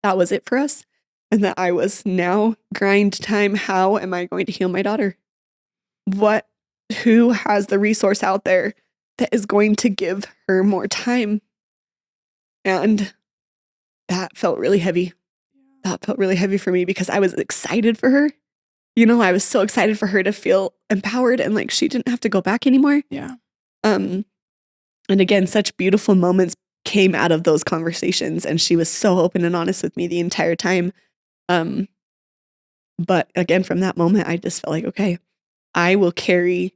That was it for us. And that I was now grind time. How am I going to heal my daughter? Who has the resource out there that is going to give her more time? And that felt really heavy. That felt really heavy for me because I was excited for her. I was so excited for her to feel empowered and like she didn't have to go back anymore. Yeah. And again, such beautiful moments came out of those conversations, and she was so open and honest with me the entire time. But again, from that moment, I just felt like, okay, I will carry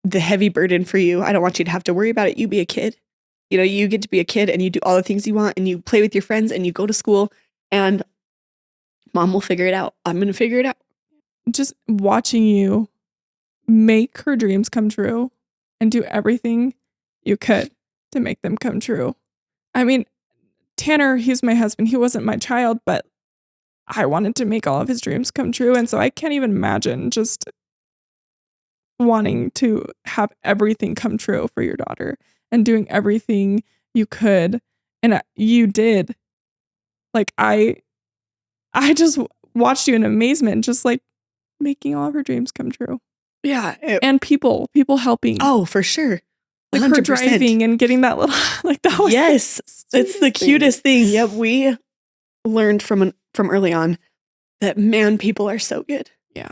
the heavy burden for you. I don't want you to have to worry about it. You be a kid. You get to be a kid and you do all the things you want and you play with your friends and you go to school, and mom will figure it out. I'm going to figure it out. Just watching you make her dreams come true and do everything you could to make them come true. I mean, Tanner, he's my husband. He wasn't my child, but I wanted to make all of his dreams come true. And so I can't even imagine just wanting to have everything come true for your daughter and doing everything you could. And you did. Like, I just watched you in amazement, just like making all of her dreams come true. Yeah. And people helping. Oh, for sure. 100%. Like her driving and getting that little, like that was. Yes. It's the cutest thing. Yep. We learned from early on that, man, people are so good. Yeah.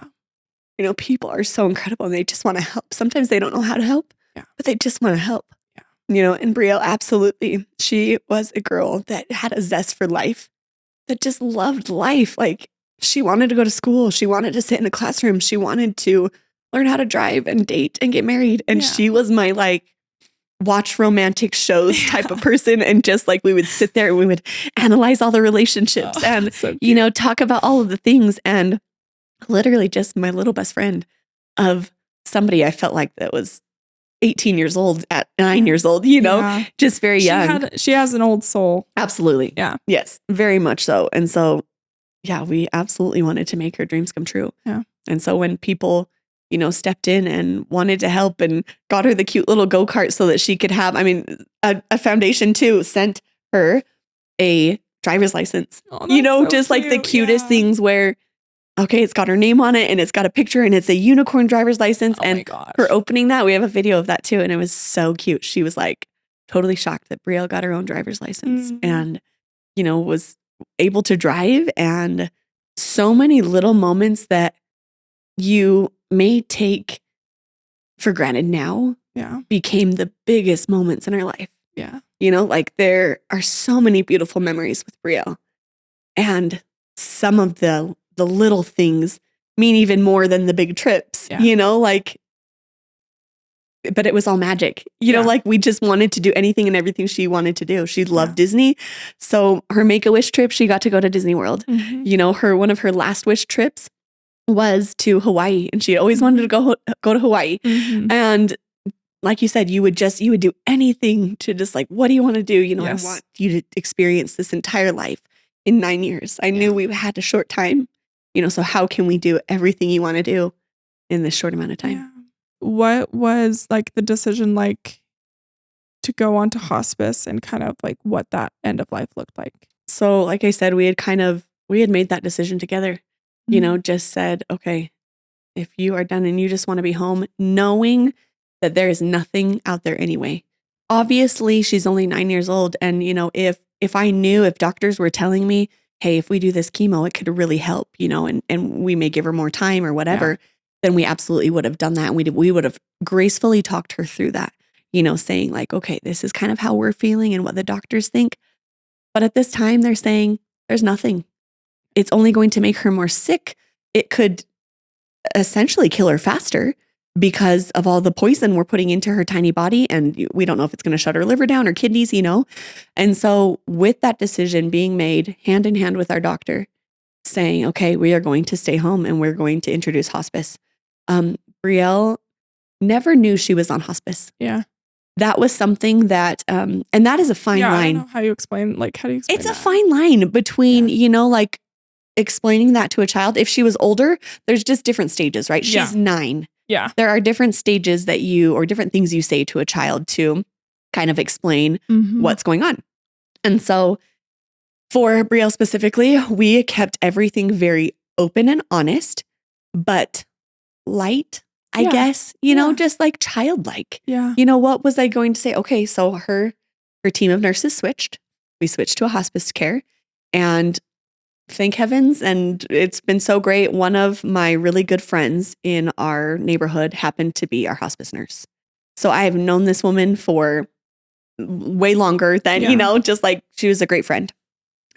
People are so incredible and they just want to help. Sometimes they don't know how to help, but they just want to help. Yeah. And Brielle, absolutely. She was a girl that had a zest for life, that just loved life. Like, she wanted to go to school. She wanted to sit in a classroom. She wanted to learn how to drive and date and get married. And she was my watch romantic shows type of person. And just we would sit there and we would analyze all the relationships and, so talk about all of the things. And literally just my little best friend of somebody I felt like that was 18 years old at 9 years old, just very young. She has an old soul. Absolutely. Yeah. Yes, very much so. And so, we absolutely wanted to make her dreams come true. Yeah. And so when people, stepped in and wanted to help and got her the cute little go-kart so that she could have, a foundation too, sent her a driver's license, Oh, just so like the cute. cutest things where okay, it's got her name on it and it's got a picture and it's a unicorn driver's license. Oh my And gosh. her opening that, we have a video of that too. And it was so cute. She was like totally shocked that Brielle got her own driver's license and, you know, was able to drive. And so many little moments that you may take for granted now became the biggest moments in her life. Yeah. You know, like there are so many beautiful memories with Brielle. And some of the little things mean even more than the big trips, you know, like, but it was all magic, you know, like we just wanted to do anything and everything she wanted to do. She loved Disney. So her Make-A-Wish trip, she got to go to Disney World. You know, one of her last wish trips was to Hawaii, and she always wanted to go to Hawaii. And like you said, you would do anything to just like, what do you want to do? You know, I want you to experience this entire life in 9 years. I knew we had a short time, you know, so how can we do everything you want to do in this short amount of time? Yeah. What was like the decision like to go on to hospice and kind of like what that end of life looked like? So like I said, we had made that decision together, you know, just said, okay, if you are done and you just want to be home, knowing that there is nothing out there anyway. Obviously, she's only 9 years old. And, you know, if doctors were telling me, hey, if we do this chemo, it could really help, you know, and we may give her more time or whatever, then we absolutely would have done that. And we would have gracefully talked her through that, you know, saying like, okay, this is kind of how we're feeling and what the doctors think. But at this time, they're saying there's nothing. It's only going to make her more sick. It could essentially kill her faster because of all the poison we're putting into her tiny body. And we don't know if it's going to shut her liver down or kidneys, you know? And so with that decision being made hand in hand with our doctor saying, okay, we are going to stay home and we're going to introduce hospice. Brielle never knew she was on hospice. Yeah. That was something that, and that is a fine line. I don't know how you explain, like, how do you explain It's that? a fine line between, you know, like explaining that to a child. If she was older, there's just different stages, right? She's 9. Yeah. There are different stages or different things you say to a child to kind of explain what's going on. And so for Brielle specifically, we kept everything very open and honest, but light, I guess, you know, just like childlike. Yeah. You know, what was I going to say? Okay, so her team of nurses switched. We switched to a hospice care, and thank heavens, and it's been so great. One of my really good friends in our neighborhood happened to be our hospice nurse. So I have known this woman for way longer than, you know, just like she was a great friend.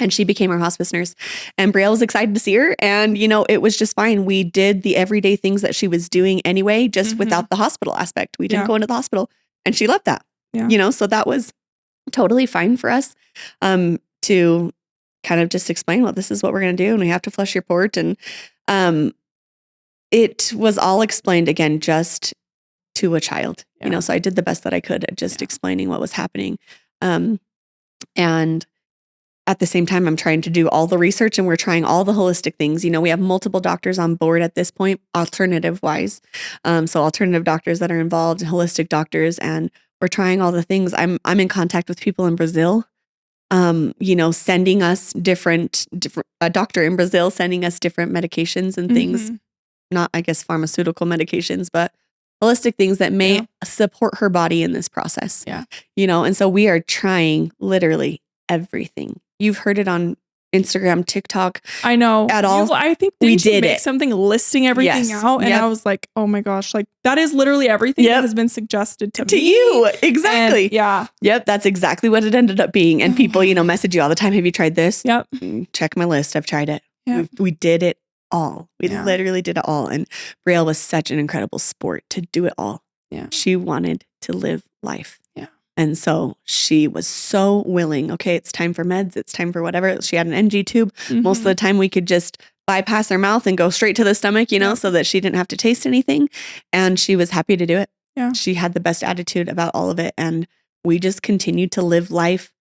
And she became our hospice nurse. And Brielle was excited to see her. And, you know, it was just fine. We did the everyday things that she was doing anyway, just without the hospital aspect. We didn't go into the hospital. And she loved that. Yeah. You know, so that was totally fine for us to kind of just explain, well, this is what we're going to do. And we have to flush your port. And it was all explained again, just to a child, you know, so I did the best that I could at just explaining what was happening. And at the same time, I'm trying to do all the research and we're trying all the holistic things. You know, we have multiple doctors on board at this point, alternative wise. So alternative doctors that are involved, holistic doctors, and we're trying all the things. I'm in contact with people in Brazil, you know, sending us a doctor in Brazil sending us different medications and things, not, I guess, pharmaceutical medications, but holistic things that may support her body in this process. Yeah. You know, and so we are trying literally everything. You've heard it on Instagram, TikTok. I know. At all. I think we did did make it. something listing everything out. And I was like, oh my gosh, like that is literally everything that has been suggested to me. You. Exactly. And, Yep. That's exactly what it ended up being. And people, you know, message you all the time. Have you tried this? Yep. Check my list. I've tried it. Yep. We did it all. We literally did it all. And Brielle was such an incredible sport to do it all. Yeah. She wanted to live life. Yeah. And so she was so willing. Okay, it's time for meds. It's time for whatever. She had an NG tube. Most of the time we could just bypass her mouth and go straight to the stomach, you know, so that she didn't have to taste anything. And she was happy to do it. Yeah. She had the best attitude about all of it. And we just continued to live life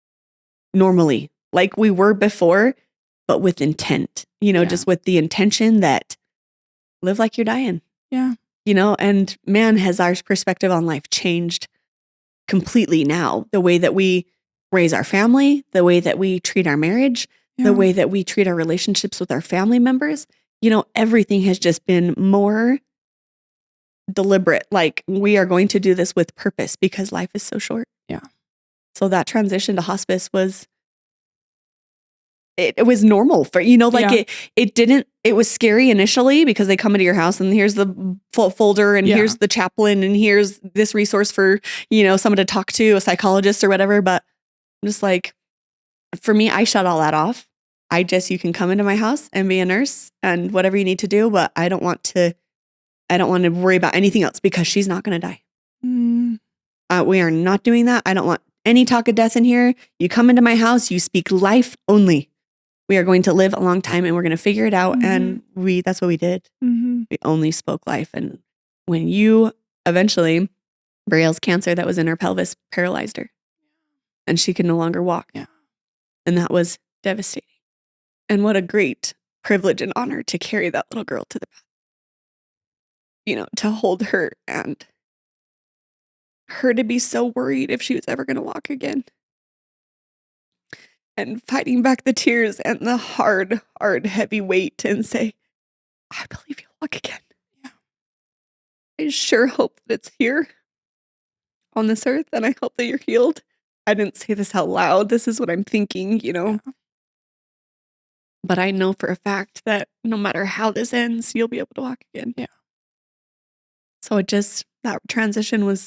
normally, like we were before, but with intent, you know, just with the intention that live like you're dying. Yeah. You know, and man, has our perspective on life changed completely now. The way that we raise our family, the way that we treat our marriage, the way that we treat our relationships with our family members, everything has just been more deliberate. Like, we are going to do this with purpose because life is so short. Yeah. So that transition to hospice was, it was normal for, it was scary initially because they come into your house and here's the folder and here's the chaplain and here's this resource for, someone to talk to, a psychologist or whatever. But I'm just like, for me, I shut all that off. You can come into my house and be a nurse and whatever you need to do, but I don't want to worry about anything else because she's not going to die. We are not doing that. I don't want any talk of death in here. You come into my house, you speak life only. We are going to live a long time and we're going to figure it out. And that's what we did. We only spoke life. And when eventually, Brielle's cancer that was in her pelvis paralyzed her and she could no longer walk. Yeah. And that was devastating. And what a great privilege and honor to carry that little girl to the path, to hold her and her to be so worried if she was ever going to walk again. And fighting back the tears and the hard, heavy weight and say, I believe you'll walk again. Yeah. I sure hope that it's here on this earth and I hope that you're healed. I didn't say this out loud. This is what I'm thinking, Yeah. But I know for a fact that no matter how this ends, you'll be able to walk again. Yeah. So that transition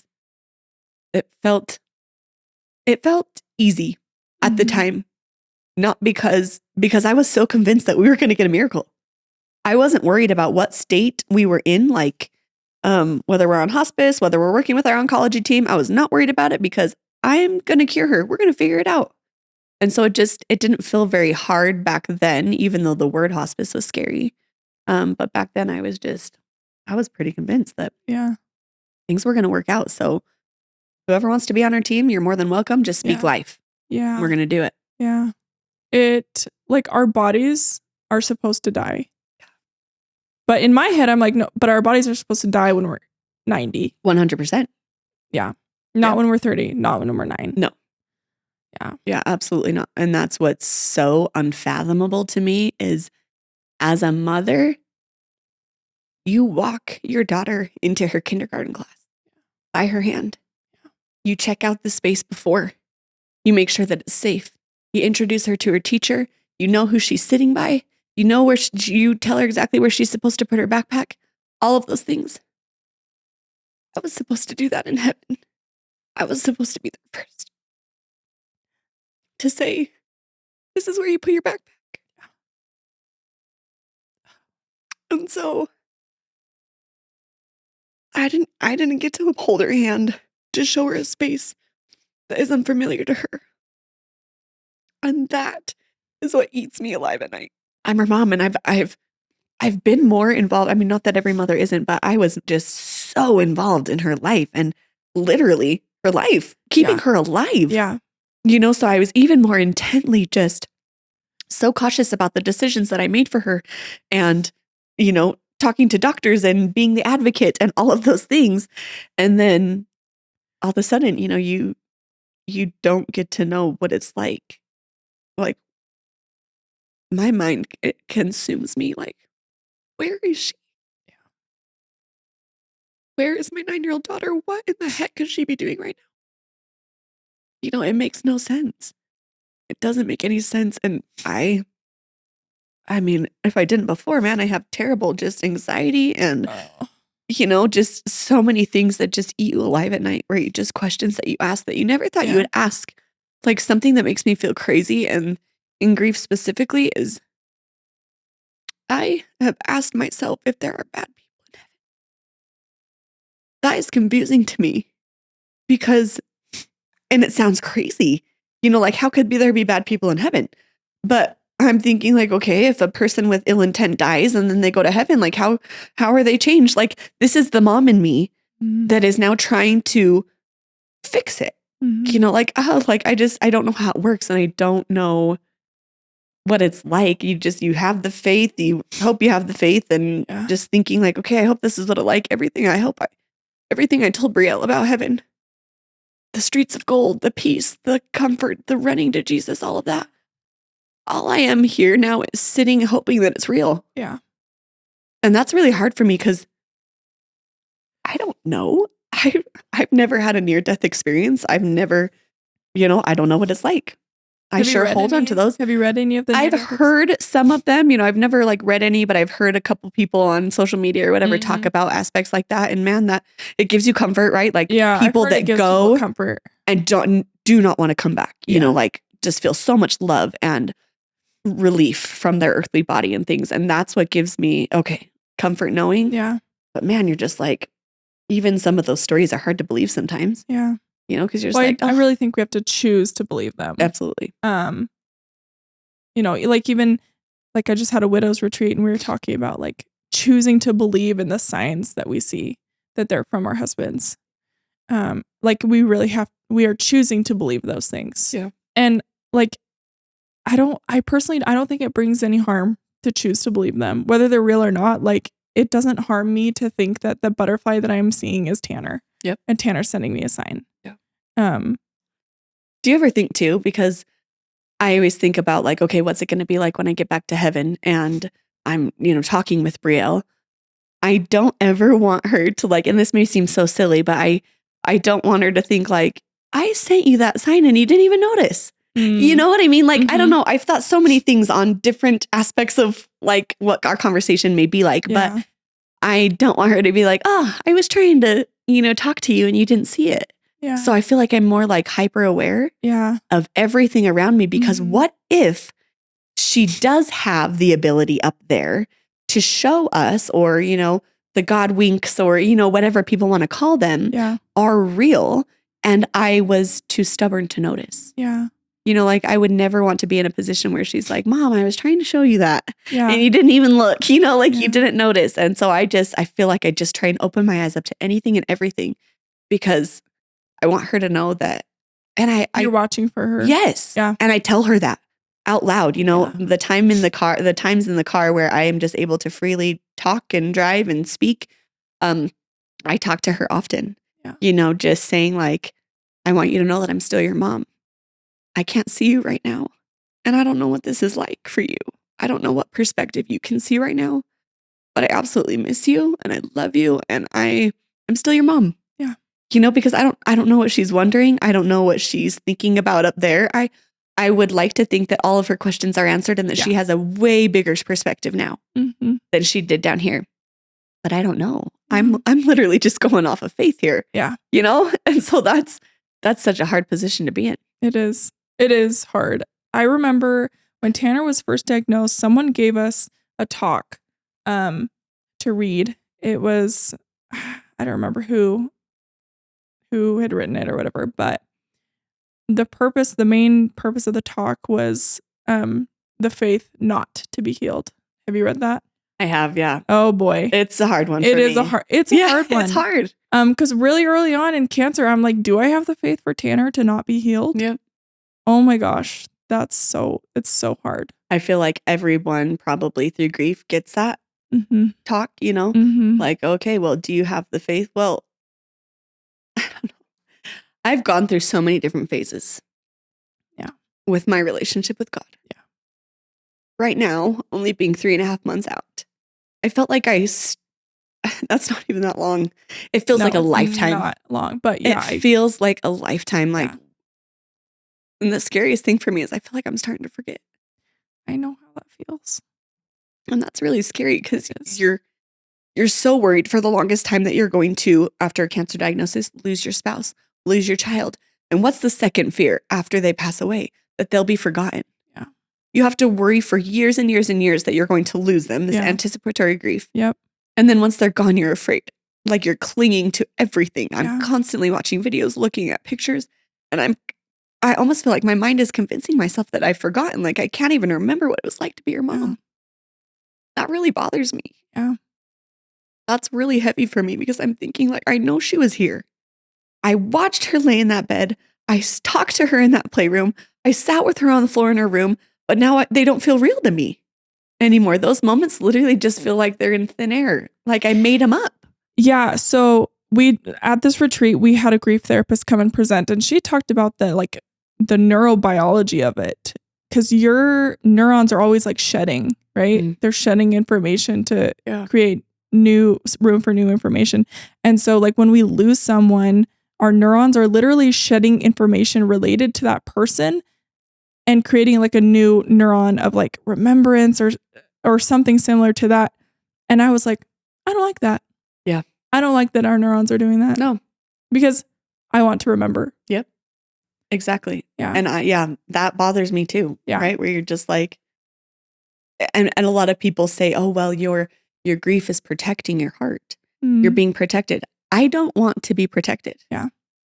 it felt easy at the time. Not because I was so convinced that we were going to get a miracle. I wasn't worried about what state we were in, like whether we're on hospice, whether we're working with our oncology team. I was not worried about it because I'm going to cure her. We're going to figure it out. And so it didn't feel very hard back then, even though the word hospice was scary. But back then I was pretty convinced that things were going to work out. So whoever wants to be on our team, you're more than welcome. Just speak life. Yeah. We're going to do it. Yeah. Our bodies are supposed to die. But in my head, I'm like, no, but our bodies are supposed to die when we're 90. 100%. Yeah. Not when we're 30, not when we're 9. No. Yeah. Yeah, absolutely not. And that's what's so unfathomable to me is as a mother, you walk your daughter into her kindergarten class by her hand. You check out the space before. You make sure that it's safe. You introduce her to her teacher. You know who she's sitting by. You know where you tell her exactly where she's supposed to put her backpack. All of those things. I was supposed to do that in heaven. I was supposed to be there first. To say, this is where you put your backpack. And so I didn't get to hold her hand to show her a space that is unfamiliar to her. And that is what eats me alive at night. I'm her mom and I've been more involved. I mean, not that every mother isn't, but I was just so involved in her life and literally her life, keeping her alive. Yeah. So I was even more intently just so cautious about the decisions that I made for her and, talking to doctors and being the advocate and all of those things. And then all of a sudden, you don't get to know what it's like. Like my mind, it consumes me. Like, where is she? Yeah. Where is my 9-year-old daughter? What in the heck could she be doing right now? It makes no sense. It doesn't make any sense. And I mean, if I didn't before, man, I have terrible just anxiety and, just so many things that just eat you alive at night, where you just questions that you ask that you never thought you would ask. Like something that makes me feel crazy and in grief specifically is I have asked myself if there are bad people in heaven. That is confusing to me because, and it sounds crazy, like how could there be bad people in heaven? But I'm thinking like, okay, if a person with ill intent dies and then they go to heaven, like how are they changed? Like this is the mom in me that is now trying to fix it. I don't know how it works and I don't know what it's like. You have the faith, you hope you have the faith and just thinking like, okay, I hope this is what it's like. Everything I told Brielle about heaven, the streets of gold, the peace, the comfort, the running to Jesus, all of that. All I am here now is sitting hoping that it's real. Yeah. And that's really hard for me because I don't know. I've never had a near-death experience. I've never, I don't know what it's like. I sure hold on to those. Have you read any of them? I've heard some of them. I've never like read any, but I've heard a couple people on social media or whatever talk about aspects like that. And man, that it gives you comfort, right? Like people that go comfort and do not want to come back, like just feel so much love and relief from their earthly body and things. And that's what gives me, comfort knowing. Yeah. But man, you're just like, even some of those stories are hard to believe sometimes. Yeah. Because you're just like, I really think we have to choose to believe them. Absolutely. Like even like I just had a widow's retreat and we were talking about like choosing to believe in the signs that we see that they're from our husbands. Like we are choosing to believe those things. Yeah. And like, I personally don't think it brings any harm to choose to believe them, whether they're real or not. Like it doesn't harm me to think that the butterfly that I'm seeing is Tanner. Yep. And Tanner's sending me a sign. Yeah. Do you ever think too, because I always think about like, okay, what's it going to be like when I get back to heaven and I'm, talking with Brielle. I don't ever want her to like, and this may seem so silly, but I don't want her to think like, I sent you that sign and you didn't even notice. You know what I mean? Like, I don't know. I've thought so many things on different aspects of like what our conversation may be like, but I don't want her to be like, oh, I was trying to, talk to you and you didn't see it. Yeah. So I feel like I'm more like hyper aware of everything around me because what if she does have the ability up there to show us or, the God winks or, whatever people want to call them are real and I was too stubborn to notice. Yeah. Like I would never want to be in a position where she's like, Mom, I was trying to show you that. Yeah. And you didn't even look, you didn't notice. And so I feel like I just try and open my eyes up to anything and everything because I want her to know that. And you're watching for her. Yes. Yeah. And I tell her that out loud, the times in the car where I am just able to freely talk and drive and speak. I talk to her often, just saying like, I want you to know that I'm still your mom. I can't see you right now. And I don't know what this is like for you. I don't know what perspective you can see right now, but I absolutely miss you and I love you and I'm still your mom. Yeah. Because I don't know what she's wondering. I don't know what she's thinking about up there. I would like to think that all of her questions are answered and that she has a way bigger perspective now than she did down here. But I don't know. I'm literally just going off of faith here. Yeah. And so that's such a hard position to be in. It is. It is hard. I remember when Tanner was first diagnosed, someone gave us a talk to read. It was, I don't remember who had written it or whatever, but the main purpose of the talk was the faith not to be healed. Have you read that? I have, yeah. Oh boy. It's a hard one for me. It's a hard one. It's hard. Because really early on in cancer, I'm like, do I have the faith for Tanner to not be healed? Yeah. Oh my gosh. It's so hard. I feel like everyone probably through grief gets that talk, like, okay, well, do you have the faith? Well, I don't know. I've gone through so many different phases. Yeah. With my relationship with God. Yeah. Right now, only being 3.5 months out, I felt like that's not even that long. It feels like a lifetime. Not long, but yeah. It feels like a lifetime. Like, and the scariest thing for me is I feel like I'm starting to forget. I know how that feels. And that's really scary because you're so worried for the longest time that you're going to, after a cancer diagnosis, lose your spouse, lose your child. And what's the second fear after they pass away? That they'll be forgotten. Yeah. You have to worry for years and years and years that you're going to lose them, this anticipatory grief. Yep. And then once they're gone, you're afraid. Like you're clinging to everything. I'm constantly watching videos, looking at pictures, and I almost feel like my mind is convincing myself that I've forgotten. Like I can't even remember what it was like to be your mom. Yeah. That really bothers me. Yeah. That's really heavy for me because I'm thinking like, I know she was here. I watched her lay in that bed. I talked to her in that playroom. I sat with her on the floor in her room, but now they don't feel real to me anymore. Those moments literally just feel like they're in thin air. Like I made them up. Yeah. So at this retreat, we had a grief therapist come and present, and she talked about the neurobiology of it, because your neurons are always like shedding right? Mm. They're shedding information to Yeah. create new room for new information. And so like when we lose someone, our neurons are literally shedding information related to that person and creating like a new neuron of like remembrance or something similar to that. And I was like, I don't like that. Yeah. I don't like that our neurons are doing that. No. Because I want to remember. Yep. Exactly. Yeah. And that bothers me too. Yeah. Right. Where you're just like, and a lot of people say, oh, well, your grief is protecting your heart. You're being protected. I don't want to be protected. Yeah.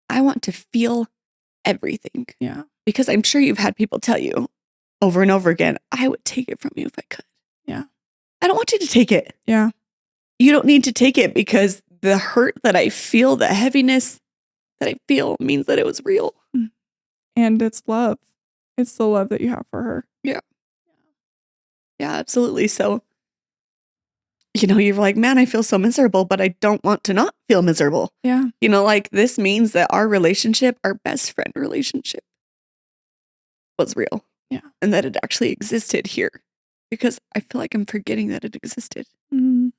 I want to feel everything. Yeah. Because I'm sure you've had people tell you over and over again, I would take it from you if I could. Yeah. I don't want you to take it. Yeah. You don't need to take it because the hurt that I feel, the heaviness that I feel means that it was real. And it's love. It's the love that you have for her. Yeah. Yeah, absolutely. So, you're like, man, I feel so miserable, but I don't want to not feel miserable. Yeah. Like this means that our relationship, our best friend relationship was real. Yeah. And that it actually existed here because I feel like I'm forgetting that it existed. Mm-hmm.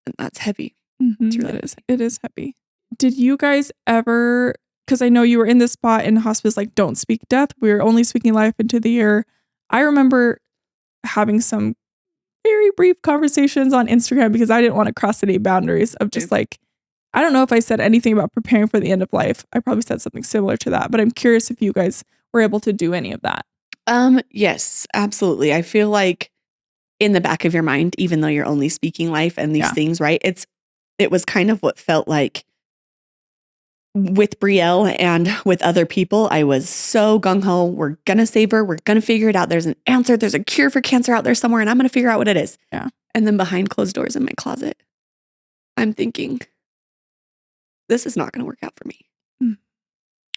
And that's heavy. Mm-hmm. It's really It is heavy. Did you guys ever, because I know you were in this spot in hospice, like don't speak death. We were only speaking life into the air. I remember having some very brief conversations on Instagram because I didn't want to cross any boundaries of just like, I don't know if I said anything about preparing for the end of life. I probably said something similar to that, but I'm curious if you guys were able to do any of that. Yes, absolutely. I feel like in the back of your mind, even though you're only speaking life and these things, right? It was kind of what felt like with Brielle and with other people. I was so gung-ho. We're going to save her. We're going to figure it out. There's an answer. There's a cure for cancer out there somewhere, and I'm going to figure out what it is. Yeah. And then behind closed doors in my closet, I'm thinking, this is not going to work out for me.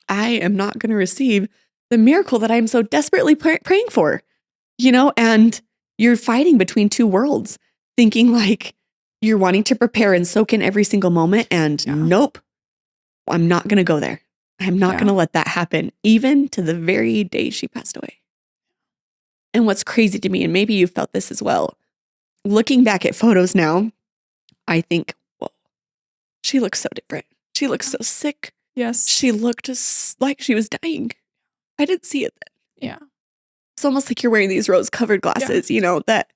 I am not going to receive the miracle that I'm so desperately praying for, and you're fighting between two worlds, thinking like you're wanting to prepare and soak in every single moment. And nope, I'm not going to go there. I'm not going to let that happen, even to the very day she passed away. And what's crazy to me, and maybe you felt this as well, looking back at photos now, I think, whoa, she looks so different. She looks so sick. Yes. She looked like she was dying. I didn't see it then. Yeah. It's almost like you're wearing these rose-covered glasses, that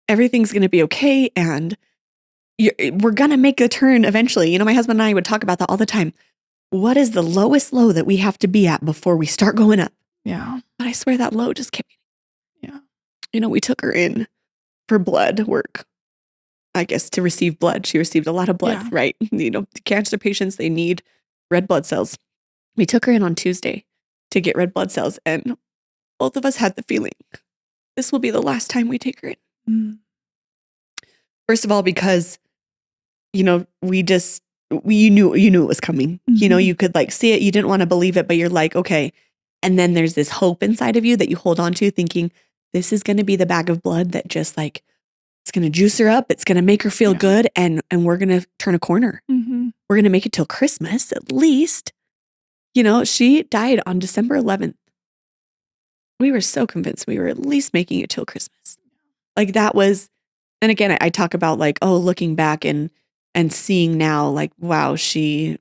everything's going to be okay and we're going to make a turn eventually. My husband and I would talk about that all the time. What is the lowest low that we have to be at before we start going up? Yeah. But I swear that low just kept. Yeah. We took her in for blood work. I guess to receive blood. She received a lot of blood, right? Cancer patients, they need red blood cells. We took her in on Tuesday to get red blood cells, and both of us had the feeling this will be the last time we take her in. First of all, because you knew it was coming. You could like see it, you didn't want to believe it, but you're like, okay. And then there's this hope inside of you that you hold on to, thinking this is going to be the bag of blood that just like it's going to juice her up, it's going to make her feel good, and we're going to turn a corner. We're going to make it till Christmas at least. She died on December 11th. We were so convinced we were at least making it till Christmas. Like that was, and again, I talk about like, looking back and seeing now, like, wow, she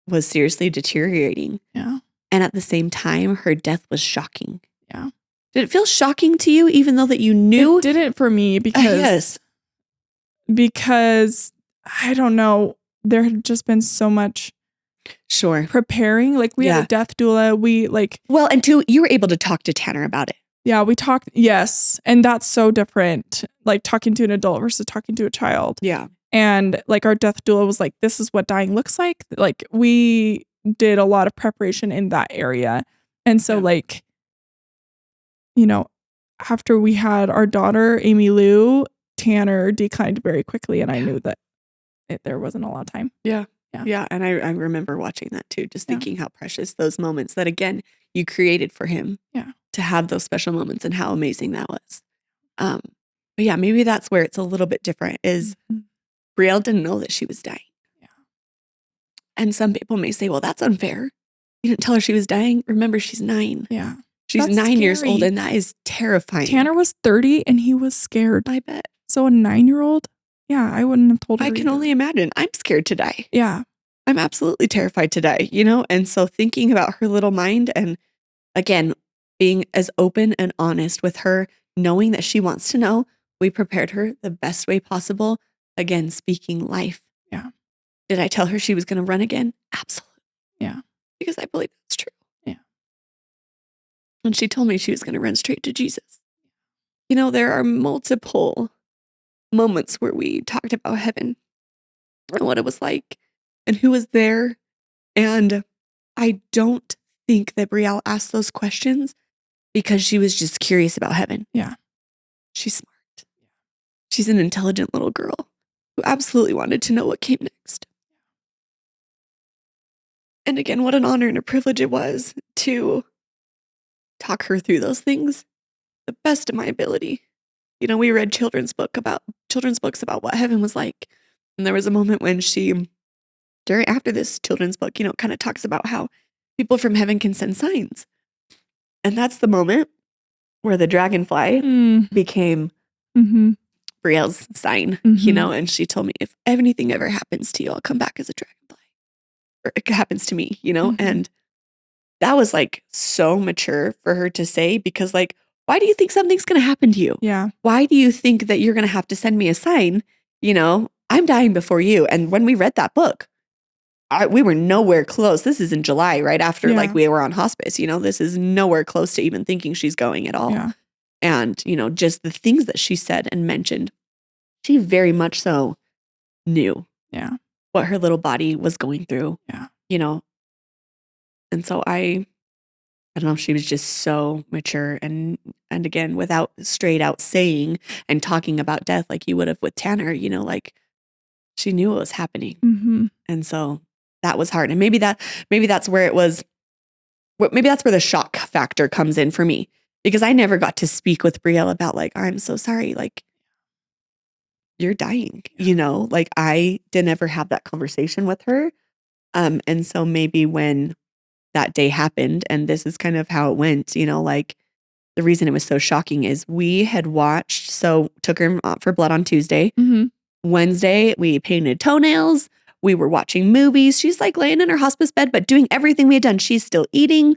was seriously deteriorating. Yeah. And at the same time, her death was shocking. Yeah. Did it feel shocking to you, even though that you knew? It didn't for me because I don't know, there had just been so much preparing. Like we had a death doula. And two, you were able to talk to Tanner about it. Yeah, we talked. Yes. And that's so different. Like talking to an adult versus talking to a child. Yeah. And like our death doula was like, this is what dying looks like. Like we did a lot of preparation in that area. And so after we had our daughter, Amy Lou, Tanner declined very quickly. And I knew that there wasn't a lot of time. Yeah. And I remember watching that too, just thinking how precious those moments that, again, you created for him to have those special moments and how amazing that was. But yeah, maybe that's where it's a little bit different is Brielle didn't know that she was dying. Yeah. And some people may say, well, that's unfair. You didn't tell her she was dying. Remember, she's 9. Yeah. She's That's 9 years old, scary. and that is terrifying. Tanner was 30 and he was scared. I bet. So a 9-year-old? Yeah, I wouldn't have told her. I can either. only imagine. I'm scared to die. Yeah. I'm absolutely terrified to die, And so thinking about her little mind and again, being as open and honest with her, knowing that she wants to know, we prepared her the best way possible. Again, speaking life. Yeah. Did I tell her she was going to run again? Absolutely. Yeah. Because I believe that's true. Yeah. And she told me she was going to run straight to Jesus. There are multiple moments where we talked about heaven and what it was like and who was there. And I don't think that Brielle asked those questions because she was just curious about heaven. Yeah. She's smart. She's an intelligent little girl who absolutely wanted to know what came next. And again, what an honor and a privilege it was to talk her through those things the best of my ability. We read children's books about what heaven was like. And there was a moment when after this children's book, kind of talks about how people from heaven can send signs. And that's the moment where the dragonfly became Brielle's sign, and she told me if anything ever happens to you, I'll come back as a dragonfly. Or it happens to me, and that was like so mature for her to say because why do you think something's going to happen to you? Yeah. Why do you think that you're going to have to send me a sign? I'm dying before you. And when we read that book, we were nowhere close. This is in July, right after we were on hospice. This is nowhere close to even thinking she's going at all. Yeah. And, just the things that she said and mentioned, she very much so knew what her little body was going through. Yeah. And so I don't know, she was just so mature and again, without straight out saying and talking about death like you would have with Tanner, she knew what was happening. And so that was hard. And maybe that's where it was, maybe that's where the shock factor comes in for me. Because I never got to speak with Brielle about I'm so sorry, you're dying, I didn't ever have that conversation with her. And so maybe when that day happened, and this is kind of how it went, the reason it was so shocking is we had took her for blood on Tuesday. Wednesday, we painted toenails. We were watching movies. She's laying in her hospice bed, but doing everything we had done. She's still eating,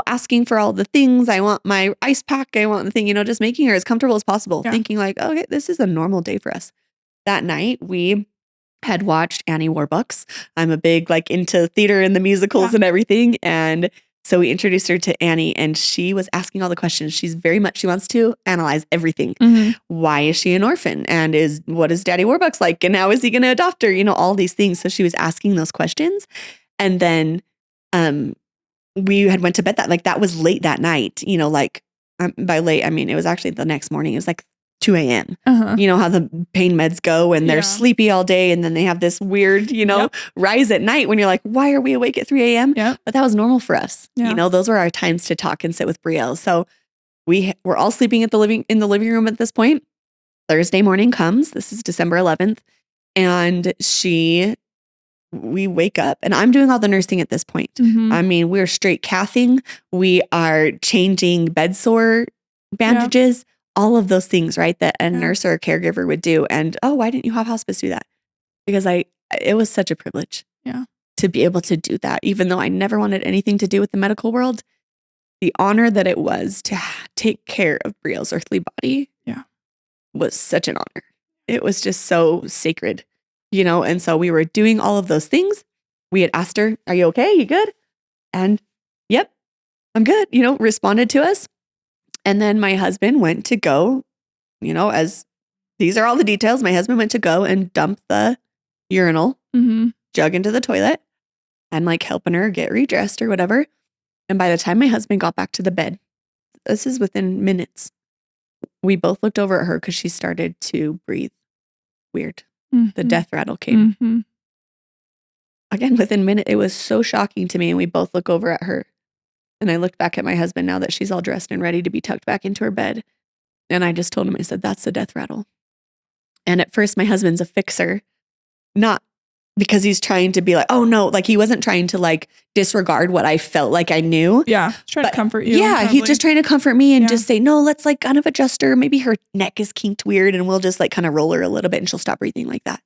asking for all the things. I want my ice pack. I want the thing, just making her as comfortable as possible, thinking okay, this is a normal day for us. That night, we had watched Annie Warbucks. I'm a big into theater and the musicals and everything. And so we introduced her to Annie and she was asking all the questions. She wants to analyze everything. Why is she an orphan? And what is Daddy Warbucks like? And how is he going to adopt her? All these things. So she was asking those questions. And then we had went to bed that was late that night, by late, I mean, it was actually the next morning. It was 2 a.m. You know how the pain meds go and they're sleepy all day. And then they have this weird, rise at night when you're why are we awake at 3 a.m.? Yep. But that was normal for us. Those were our times to talk and sit with Brielle. So we were all sleeping in the living room at this point. Thursday morning comes. This is December 11th. And we wake up and I'm doing all the nursing at this point. I mean, we're straight cathing. We are changing bed sore bandages. All of those things, right, that a nurse or a caregiver would do. And, why didn't you have hospice do that? Because it was such a privilege to be able to do that. Even though I never wanted anything to do with the medical world, the honor that it was to take care of Brielle's earthly body was such an honor. It was just so sacred, and so we were doing all of those things. We had asked her, are you okay? You good? And, yep, I'm good, responded to us. And then my husband went to go, as these are all the details. My husband went to go and dump the urinal jug into the toilet and helping her get redressed or whatever. And by the time my husband got back to the bed, this is within minutes, we both looked over at her because she started to breathe weird. The death rattle came. Again, within minutes, it was so shocking to me. And we both look over at her. And I looked back at my husband now that she's all dressed and ready to be tucked back into her bed. And I just told him, I said, that's the death rattle. And at first, my husband's a fixer, not because he's trying to be like, oh no, like he wasn't trying to like disregard what I felt like I knew. Yeah. He's trying to comfort you. Yeah. probably. He's just trying to comfort me and Yeah. just say, no, let's like kind of adjust her. Maybe her neck is kinked weird and we'll just like kind of roll her a little bit and she'll stop breathing like that.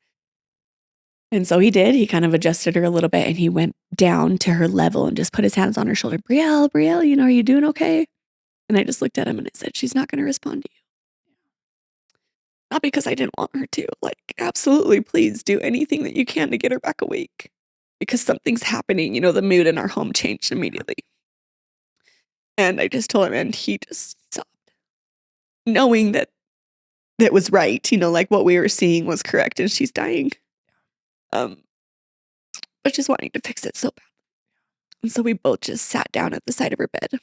And so he did. He kind of adjusted her a little bit and he went down to her level and just put his hands on her shoulder. Brielle, are you doing okay? And I just looked at him and I said, she's not going to respond to you. Not because I didn't want her to. Like, absolutely, please do anything that you can to get her back awake. Because something's happening. You know, the mood in our home changed immediately. And I just told him, and he just sobbed. Knowing that it was right. You know, like what we were seeing was correct and she's dying. But just wanting to fix it so bad. And so we both just sat down at the side of her bed.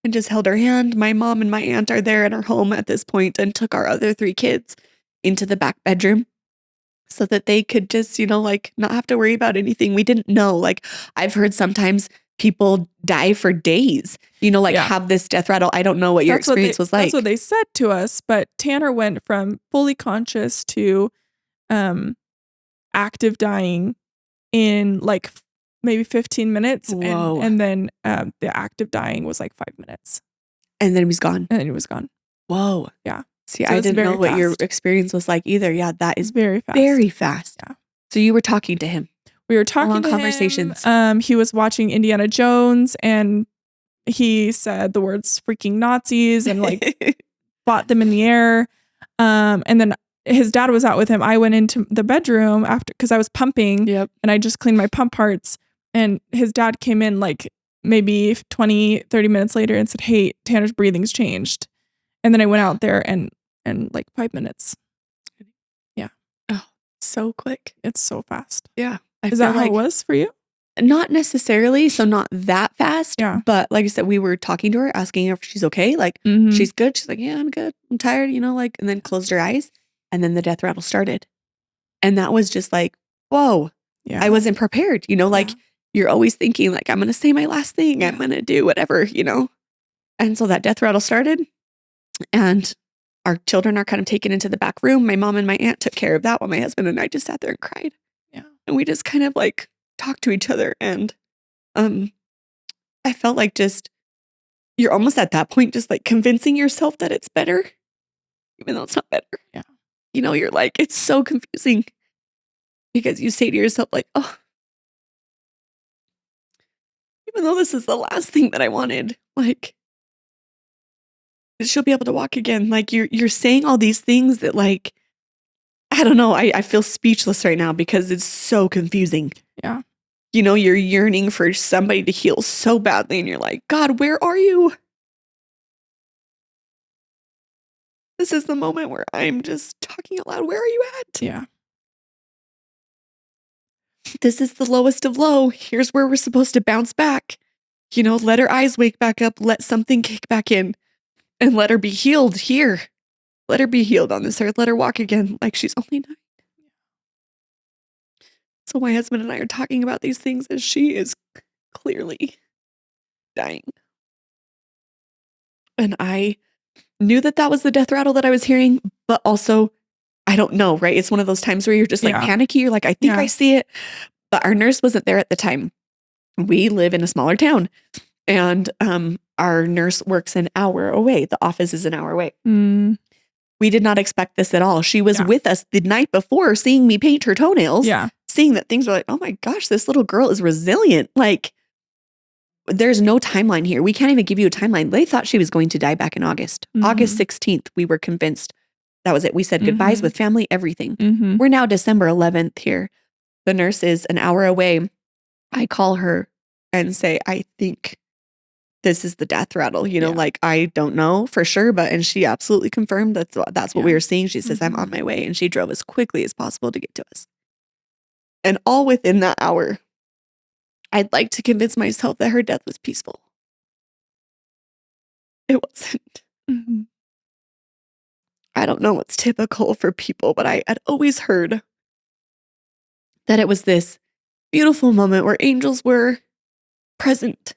And just held her hand. My mom and my aunt are there in our home at this point and took our other 3 kids into the back bedroom so that they could just, you know, like not have to worry about anything. We didn't know. Like I've heard sometimes people die for days, you know, like have this death rattle. I don't know what your experience was like. That's what they said to us. But Tanner went from fully conscious to active dying in like maybe 15 minutes. Whoa. And then the active dying was like 5 minutes. And then he was gone. And then he was gone. Whoa. Yeah. See, So I it's didn't know very what your fast. experience was like either. Yeah, that is Very fast. very fast. Yeah. So you were talking to him. We were talking Long to conversations. him. He was watching Indiana Jones and he said the words freaking Nazis and like fought them in the air. And then his dad was out with him. I went into the bedroom after because I was pumping Yep. and I just cleaned my pump parts. And his dad came in like maybe 20, 30 minutes later and said, hey, Tanner's breathing's changed. And then I went out there and like 5 minutes. Yeah. Oh, so quick. It's so fast. Yeah. Is that how it was for you? Not necessarily. So not that fast. Yeah. But like I said, we were talking to her, asking her if she's okay. Like Mhm. she's good. She's like, yeah, I'm good. I'm tired, you know, like, and then closed her eyes. And then the death rattle started. And that was just like, whoa, Yeah. I wasn't prepared. You know, like Yeah. you're always thinking like, I'm going to say my last thing. I'm going to do whatever, you know? And so that death rattle started and our children are kind of taken into the back room. My mom and my aunt took care of that while my husband and I just sat there and cried. Yeah. And we just kind of like talked to each other. And I felt like just, you're almost at that point, just like convincing yourself that it's better, even though it's not better. Yeah. You know, you're like, it's so confusing because you say to yourself like, oh, even though this is the last thing that I wanted, like, she'll be able to walk again. Like you're saying all these things that like, I don't know. I feel speechless right now because it's so confusing. Yeah. You know, you're yearning for somebody to heal so badly and you're like, God, where are you? This is the moment where I'm just talking out loud. Where are you at? Yeah. This is the lowest of low. Here's where we're supposed to bounce back. You know, let her eyes wake back up. Let something kick back in and let her be healed here. Let her be healed on this earth. Let her walk again like she's only 9. So my husband and I are talking about these things as she is clearly dying. And I knew that that was the death rattle that I was hearing, but also I don't know, right? It's one of those times where you're just like panicky. You're like, I think I see it. But our nurse wasn't there at the time. We live in a smaller town and our nurse works an hour away. The office is an hour away. Mm. We did not expect this at all. She was with us the night before seeing me paint her toenails. Yeah. Seeing that things were like, oh my gosh, this little girl is resilient. Like, there's no timeline here. We can't even give you a timeline. They thought she was going to die back in August. Mhm. August 16th, we were convinced that was it. We said goodbyes with family, everything. Mm-hmm. We're now December 11th here. The nurse is an hour away. I call her and say, I think this is the death rattle. You know, like, I don't know for sure, but, and she absolutely confirmed that's what we were seeing. She says, I'm on my way. And she drove as quickly as possible to get to us. And all within that hour, I'd like to convince myself that her death was peaceful. It wasn't. Mm-hmm. I don't know what's typical for people, but I had always heard that it was this beautiful moment where angels were present,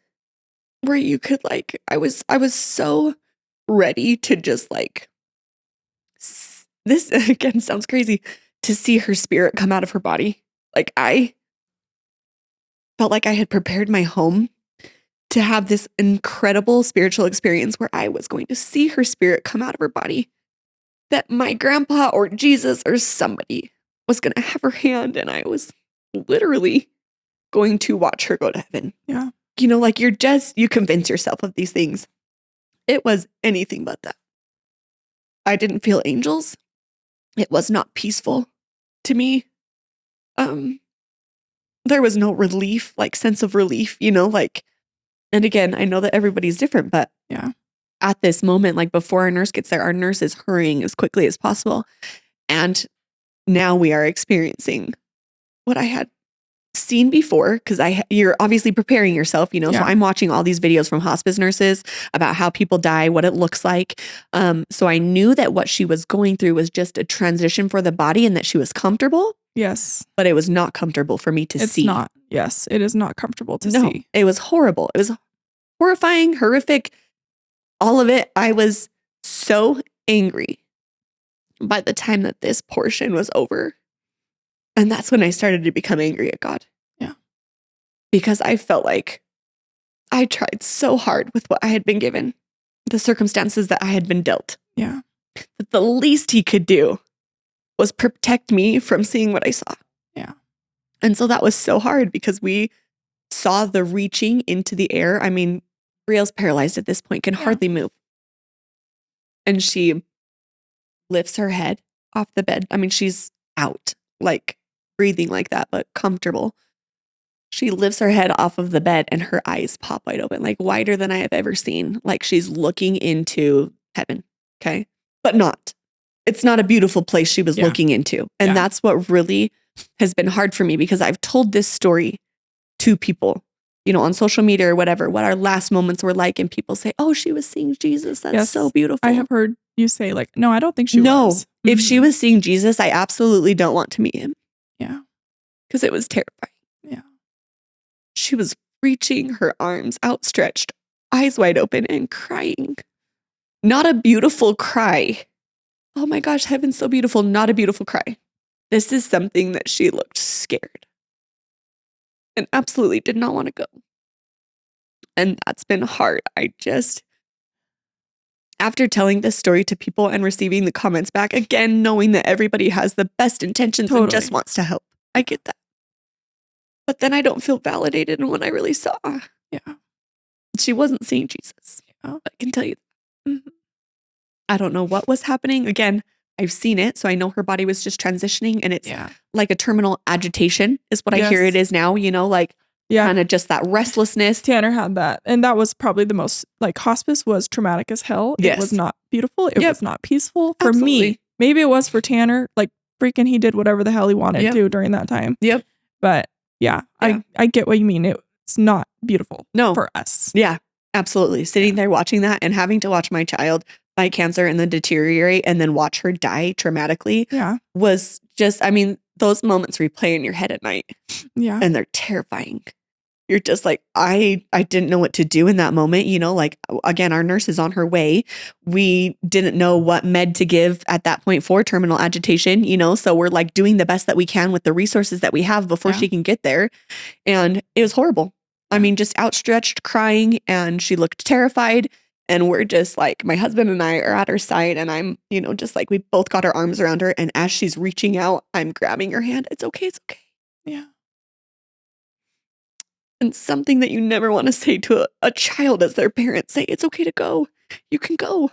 where you could like, I was so ready to just like, this again sounds crazy, to see her spirit come out of her body. Like I felt like I had prepared my home to have this incredible spiritual experience where I was going to see her spirit come out of her body. That my grandpa or Jesus or somebody was going to have her hand, and I was literally going to watch her go to heaven. Yeah. You know, like you convince yourself of these things. It was anything but that. I didn't feel angels. It was not peaceful to me. There was no relief, like sense of relief, you know, like, and again, I know that everybody's different, but Yeah. at this moment, like before our nurse gets there, our nurse is hurrying as quickly as possible. And now we are experiencing what I had seen before, because you're obviously preparing yourself, you know, so Yeah. I'm watching all these videos from hospice nurses about how people die, what it looks like. So I knew that what she was going through was just a transition for the body and that she was comfortable, Yes. but it was not comfortable for me to It's see. not. Yes. It is not comfortable to No, see. it was horrible. It was horrifying, horrific, all of it. I was so angry by the time that this portion was over. And that's when I started to become angry at God. Yeah. Because I felt like I tried so hard with what I had been given, the circumstances that I had been dealt, Yeah. that the least he could do was protect me from seeing what I saw. Yeah. And so that was so hard because we saw the reaching into the air. I mean, Brielle's paralyzed at this point, can hardly move. And she lifts her head off the bed. I mean, she's out, like breathing like that, but comfortable. She lifts her head off of the bed and her eyes pop wide open, like wider than I have ever seen. Like she's looking into heaven. Okay. But not. It's not a beautiful place she was looking into. And that's what really has been hard for me, because I've told this story to people, you know, on social media or whatever, what our last moments were like. And people say, oh, she was seeing Jesus. That's so beautiful. I have heard you say, like, no, I don't think she was. No, if she was seeing Jesus, I absolutely don't want to meet him. Yeah. Because it was terrifying. Yeah. She was reaching, her arms outstretched, eyes wide open and crying. Not a beautiful cry. Oh my gosh, heaven's so beautiful. Not a beautiful cry. This is something that she looked scared and absolutely did not want to go. And that's been hard. After telling this story to people and receiving the comments back, again, knowing that everybody has the best intentions and just wants to help. I get that. But then I don't feel validated in what I really saw. Yeah. She wasn't seeing Jesus. I can tell you that. Mm-hmm. I don't know what was happening. Again, I've seen it, so I know her body was just transitioning, and it's like a terminal agitation is what I hear it is now, you know, like kind of just that restlessness. Tanner had that. And that was probably the most, like, hospice was traumatic as hell. Yes. It was not beautiful. It was not peaceful. For Absolutely. me, maybe it was for Tanner. Like, freaking he did whatever the hell he wanted to during that time. Yep. But I get what you mean. It's not beautiful for us. Yeah, absolutely. Sitting there watching that and having to watch my child by cancer and then deteriorate and then watch her die traumatically was just, I mean, those moments replay in your head at night. Yeah. And they're terrifying. You're just like, I didn't know what to do in that moment. You know, like, again, our nurse is on her way. We didn't know what med to give at that point for terminal agitation, you know, so we're like doing the best that we can with the resources that we have before she can get there. And it was horrible. I mean, just outstretched, crying, and she looked terrified. And we're just like, my husband and I are at her side, and I'm, you know, just like, we both got our arms around her. And as she's reaching out, I'm grabbing her hand. It's okay. It's okay. Yeah. And something that you never want to say to a child as their parents, say, it's okay to go. You can go.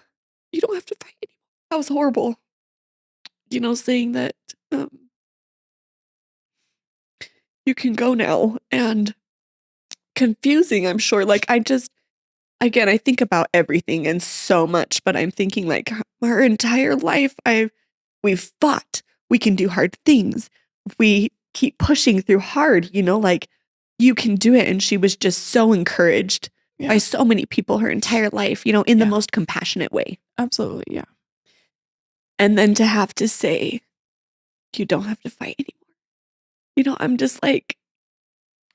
You don't have to fight anymore. That was horrible. You know, saying that you can go now, and confusing, I'm sure. Like, again, I think about everything and so much, but I'm thinking like our entire life, we've fought. We can do hard things. We keep pushing through hard, you know, like, you can do it. And she was just so encouraged by so many people her entire life, you know, in the most compassionate way. Absolutely. Yeah. And then to have to say, you don't have to fight anymore. You know, I'm just like,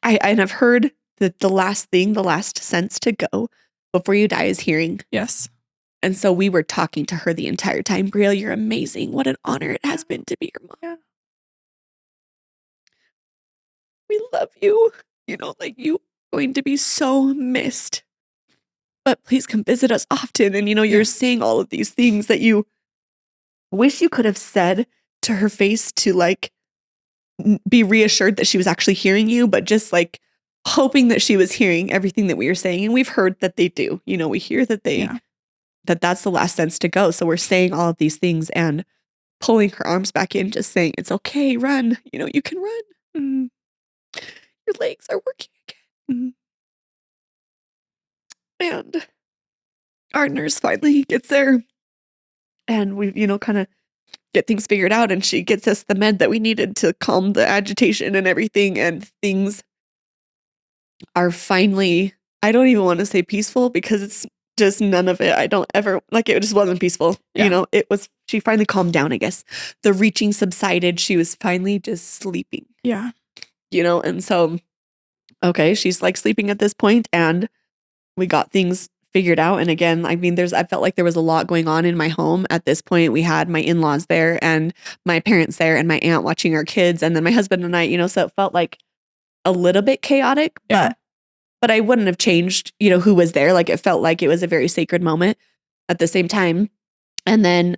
and I've heard that the last sense to go before you die is hearing. Yes. And so we were talking to her the entire time. Brielle, you're amazing. What an honor it has been to be your mom. Yeah. we love you. Like you are going to be so missed. But please come visit us often. And, you're saying all of these things that you wish you could have said to her face to like be reassured that she was actually hearing you, but just like hoping that she was hearing everything that we were saying. And we've heard that they do. We hear that that's the last sense to go. So we're saying all of these things and pulling her arms back in, just saying, it's okay, run. You can run. Mm. Your legs are working again. Mm. And our nurse finally gets there and we, kind of get things figured out. And she gets us the med that we needed to calm the agitation and everything. And things are finally, I don't even want to say peaceful because it's just none of it. I don't ever, like, it just wasn't peaceful. She finally calmed down, I guess. The reaching subsided. She was finally just sleeping. Yeah. And so, okay, she's like sleeping at this point and we got things figured out. And again, I mean, I felt like there was a lot going on in my home at this point. We had my in-laws there and my parents there and my aunt watching our kids. And then my husband and I, so it felt like a little bit chaotic, but I wouldn't have changed, who was there. Like it felt like it was a very sacred moment at the same time. And then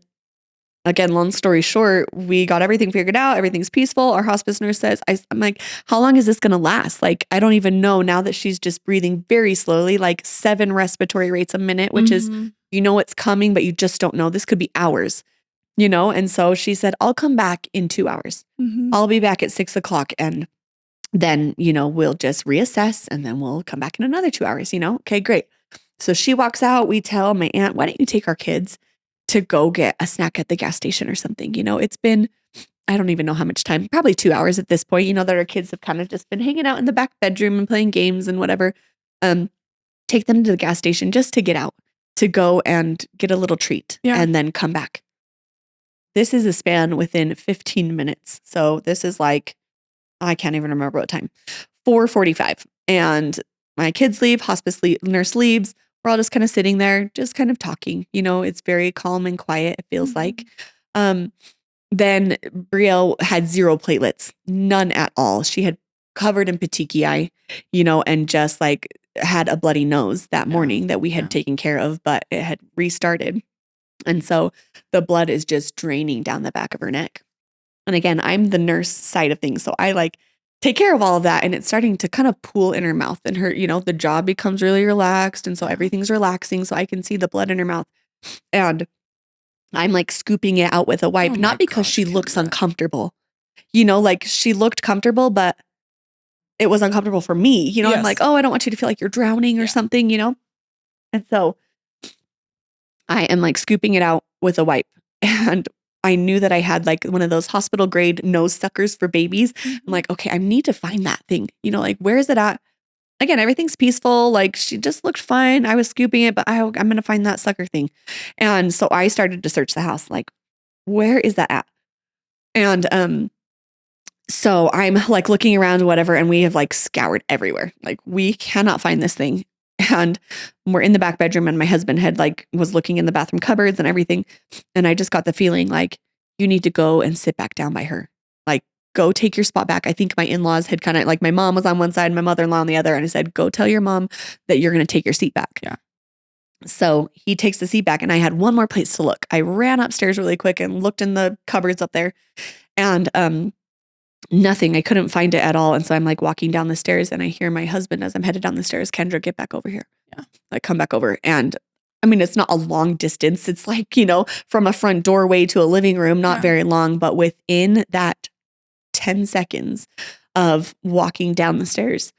again, long story short, we got everything figured out. Everything's peaceful. Our hospice nurse says, I'm like, how long is this going to last? Like, I don't even know now that she's just breathing very slowly, like 7 respiratory rates a minute, which is, it's coming, but you just don't know. This could be hours, And so she said, I'll come back in 2 hours. I'll be back at 6:00 and then, we'll just reassess and then we'll come back in another 2 hours, Okay, great. So she walks out. We tell my aunt, why don't you take our kids to go get a snack at the gas station or something? It's been, I don't even know how much time, probably 2 hours at this point, that our kids have kind of just been hanging out in the back bedroom and playing games and whatever. Take them to the gas station just to get out, to go and get a little treat and then come back. This is a span within 15 minutes. So this is like, I can't even remember what time, 4:45. And my kids leave, nurse leaves. We're all just kind of sitting there, just kind of talking. It's very calm and quiet, it feels like. Then Brielle had 0 platelets, none at all. She had covered in petechiae, and just like had a bloody nose that morning that we had taken care of, but it had restarted. And so the blood is just draining down the back of her neck. And again, I'm the nurse side of things. So I like take care of all of that. And it's starting to kind of pool in her mouth and her, the jaw becomes really relaxed. And so everything's relaxing. So I can see the blood in her mouth. And I'm like scooping it out with a wipe, not because she looks uncomfortable. Like she looked comfortable, but it was uncomfortable for me. I'm like, oh, I don't want you to feel like you're drowning or something, And so I am like scooping it out with a wipe. And I knew that I had like one of those hospital grade nose suckers for babies. I'm like, okay, I need to find that thing. Like, where is it at? Again, everything's peaceful. Like she just looked fine. I was scooping it, but I'm going to find that sucker thing. And so I started to search the house. Like, where is that at? And so I'm like looking around, whatever, and we have like scoured everywhere. Like we cannot find this thing. And we're in the back bedroom and my husband was looking in the bathroom cupboards and everything. And I just got the feeling like, you need to go and sit back down by her. Like, go take your spot back. I think my in-laws had kind of like, my mom was on one side, my mother-in-law on the other. And I said, go tell your mom that you're going to take your seat back. Yeah. So he takes the seat back and I had one more place to look. I ran upstairs really quick and looked in the cupboards up there and, nothing. I couldn't find it at all. And so I'm like walking down the stairs and I hear my husband as I'm headed down the stairs, Kendra, get back over here. Yeah. Like come back over. And I mean, it's not a long distance. It's like, from a front doorway to a living room, not very long, but within that 10 seconds of walking down the stairs,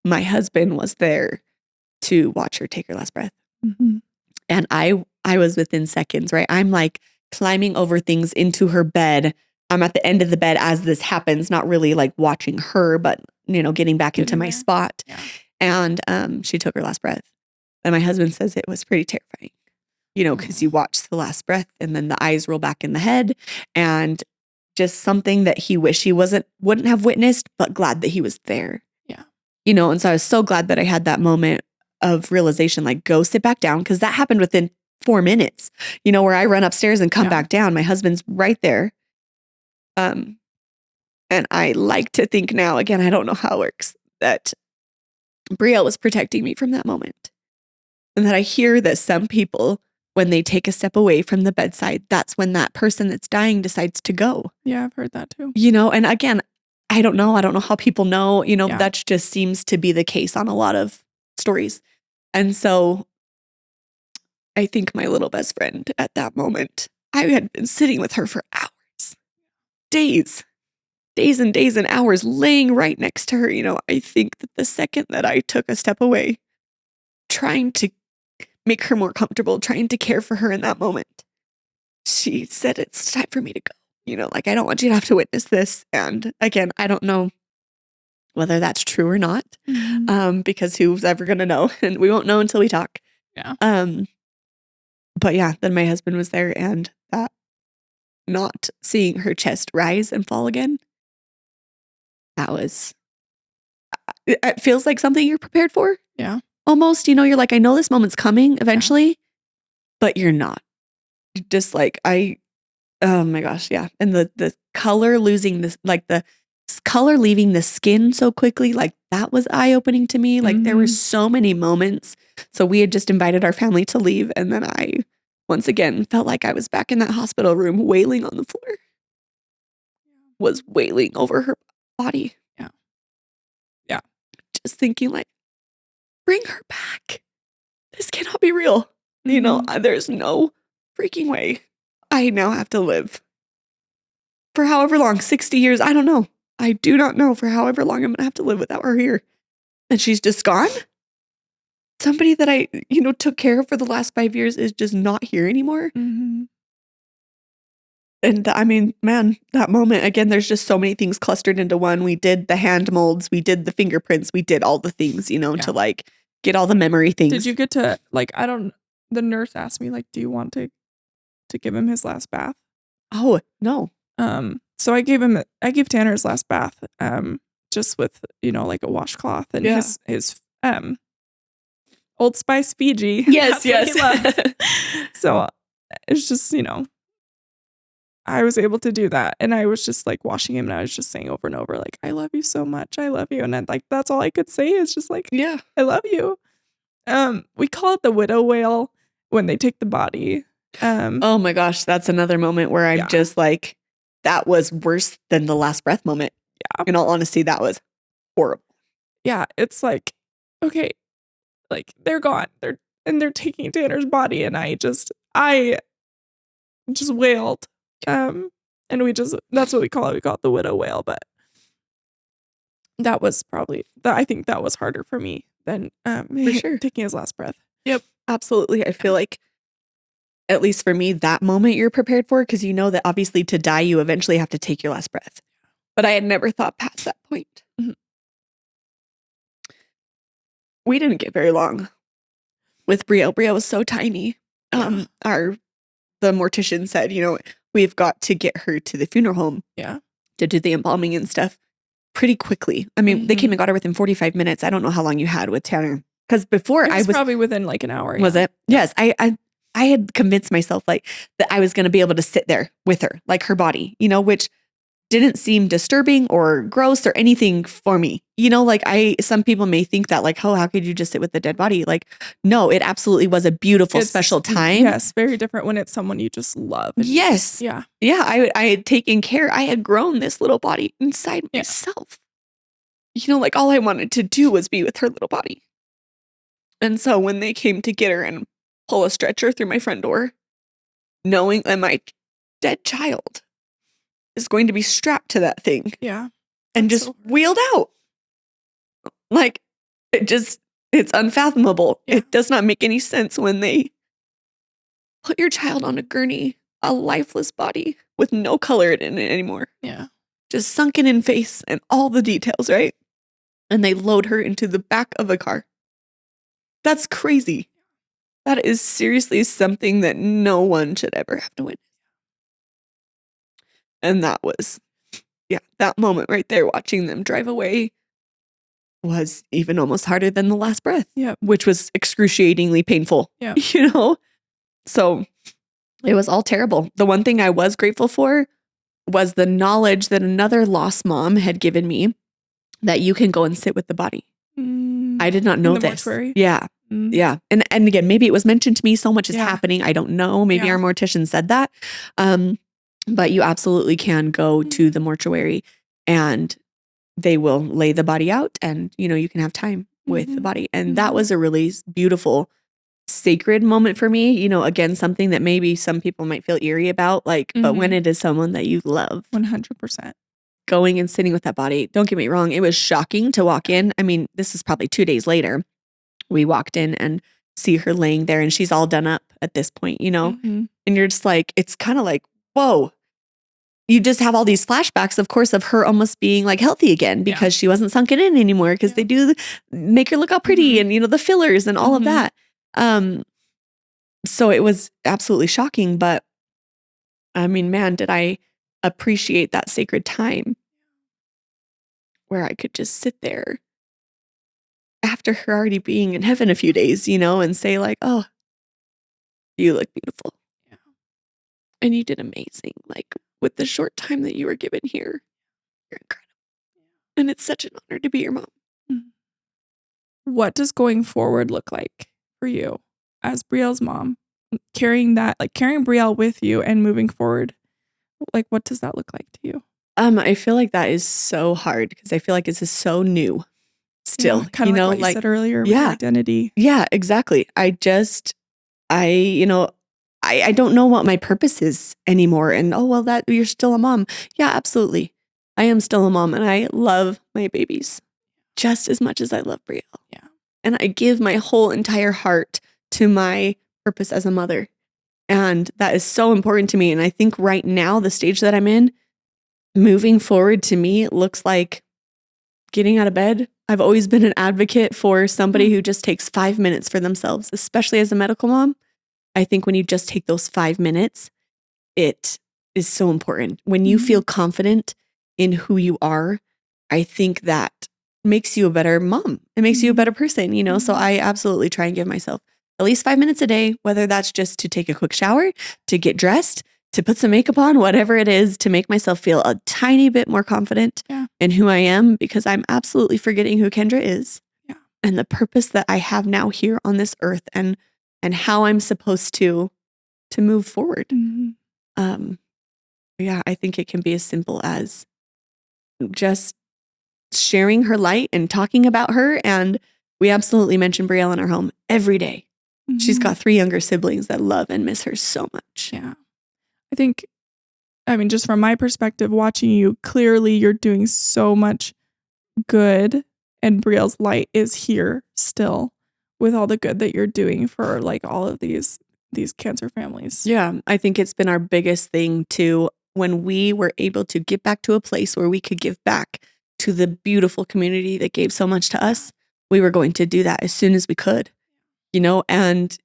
my husband was there to watch her take her last breath. And I was within seconds, right? I'm like climbing over things into her bed. I'm at the end of the bed as this happens, not really like watching her, but, getting back into my spot. Yeah. And she took her last breath. And my husband says it was pretty terrifying, because you watch the last breath and then the eyes roll back in the head and just something that he wished he wouldn't have witnessed, but glad that he was there. Yeah. And so I was so glad that I had that moment of realization, like go sit back down. Cause that happened within 4 minutes, where I run upstairs and come back down. My husband's right there. And I like to think now, again, I don't know how it works, that Brielle was protecting me from that moment. And that I hear that some people, when they take a step away from the bedside, that's when that person that's dying decides to go. Yeah, I've heard that too. And again, I don't know how people know, Yeah. that just seems to be the case on a lot of stories. And so I think my little best friend at that moment, I had been sitting with her for hours, days and days and hours, laying right next to her. I think that the second that I took a step away, trying to make her more comfortable, trying to care for her in that moment, she said, it's time for me to go. I don't want you to have to witness this. And again, I don't know whether that's true or not, because who's ever going to know? And we won't know until we talk. Yeah. But yeah, then my husband was there, and that not seeing her chest rise and fall again, that was, it feels like something you're prepared for. Yeah. Almost, you're like, I know this moment's coming eventually, but you're not. Just like, oh my gosh, yeah. And the color losing this, like the color leaving the skin so quickly, like that was eye-opening to me. Like there were so many moments. So we had just invited our family to leave, and then I once again felt like I was back in that hospital room wailing on the floor. Was wailing over her body. Yeah. Yeah. Just thinking like, bring her back. This cannot be real. There's no freaking way I now have to live for however long, 60 years. I don't know. I do not know for however long I'm going to have to live without her here. And she's just gone. Somebody that I, took care of for the last 5 years is just not here anymore. And I mean, man, that moment, again, there's just so many things clustered into one. We did the hand molds, we did the fingerprints, we did all the things, to like get all the memory things. Did you get to like, the nurse asked me like, do you want to give him his last bath? Oh, no. So I gave Tanner his last bath, just with, like a washcloth and his Old Spice Fiji. Yes, That's what he loves. So it's just, I was able to do that. And I was just like washing him, and I was just saying over and over, like, I love you so much. I love you. And then like, that's all I could say is just like, yeah, I love you. We call it the widow wail when they take the body. Oh my gosh, that's another moment where I'm just like, that was worse than the last breath moment. Yeah. In all honesty, that was horrible. Yeah. It's like, okay, like they're gone. They're taking Tanner's body, and I just wailed. And that's what we call it. We call it the widow wail, but that was probably I think that was harder for me than for sure taking his last breath. Yep, absolutely. I feel like, at least for me, that moment you're prepared for, because that obviously to die you eventually have to take your last breath. But I had never thought past that point. We didn't get very long with Brielle. Brielle was so tiny. The mortician said, we've got to get her to the funeral home. Yeah. To do the embalming and stuff pretty quickly. I mean, they came and got her within 45 minutes. I don't know how long you had with Tanner. Because before I was probably within like an hour. Was it? Yes. I had convinced myself like that I was going to be able to sit there with her, like her body, which didn't seem disturbing or gross or anything for me. Like some people may think that like, oh, how could you just sit with the dead body? Like, no, it absolutely was a beautiful, special time. Yes. Very different when it's someone you just love. Yes. Yeah. Yeah. I had taken care. I had grown this little body inside myself. Like all I wanted to do was be with her little body. And so when they came to get her and pull a stretcher through my front door, knowing that my dead child is going to be strapped to that thing. Yeah. And just wheeled out. Like, it's unfathomable. Yeah. It does not make any sense when they put your child on a gurney, a lifeless body with no color in it anymore. Yeah. Just sunken in face and all the details, right? And they load her into the back of a car. That's crazy. That is seriously something that no one should ever have to witness. And that was, that moment right there, watching them drive away, was even almost harder than the last breath. Yeah. Which was excruciatingly painful. Yeah. So it was all terrible. The one thing I was grateful for was the knowledge that another lost mom had given me that you can go and sit with the body. I did not know the this. mortuary? Yeah. Mm. Yeah. And again, maybe it was mentioned to me, so much is Yeah. happening. I don't know. Maybe Yeah. our mortician said that. But you absolutely can go to the mortuary and they will lay the body out and, you can have time with the body. And that was a really beautiful, sacred moment for me. Again, something that maybe some people might feel eerie about, but when it is someone that you love, 100%. going and sitting with that body, don't get me wrong, it was shocking to walk in. I mean, this is probably 2 days later. We walked in and see her laying there and she's all done up at this point, and you're just like, it's kind of like, whoa. You just have all these flashbacks, of course, of her almost being like healthy again because she wasn't sunken in anymore because they do make her look all pretty and, the fillers and all of that. So it was absolutely shocking. But I mean, man, did I appreciate that sacred time where I could just sit there after her already being in heaven a few days, and say like, oh, you look beautiful. Yeah. And you did amazing. Like with the short time that you were given here, you're incredible. And it's such an honor to be your mom. What does going forward look like for you as Brielle's mom? Carrying Brielle with you and moving forward, like what does that look like to you? I feel like that is so hard because I feel like this is so new still. Kind of like what you said earlier with identity. Yeah, exactly. I don't know what my purpose is anymore. And that you're still a mom. Yeah, absolutely. I am still a mom and I love my babies just as much as I love Brielle. Yeah. And I give my whole entire heart to my purpose as a mother. And that is so important to me. And I think right now, the stage that I'm in, moving forward to me looks like getting out of bed. I've always been an advocate for somebody who just takes 5 minutes for themselves, especially as a medical mom. I think when you just take those 5 minutes, it is so important. When you feel confident in who you are, I think that makes you a better mom. It makes you a better person, So I absolutely try and give myself at least 5 minutes a day, whether that's just to take a quick shower, to get dressed, to put some makeup on, whatever it is, to make myself feel a tiny bit more confident in who I am, because I'm absolutely forgetting who Kendra is and the purpose that I have now here on this earth and how I'm supposed to move forward. I think it can be as simple as just sharing her light and talking about her. And we absolutely mention Brielle in our home every day. She's got 3 younger siblings that love and miss her so much. Yeah. I mean, just from my perspective, watching you, clearly you're doing so much good and Brielle's light is here still with all the good that you're doing for like all of these cancer families. Yeah, I think it's been our biggest thing too, when we were able to get back to a place where we could give back to the beautiful community that gave so much to us. We were going to do that as soon as we could, and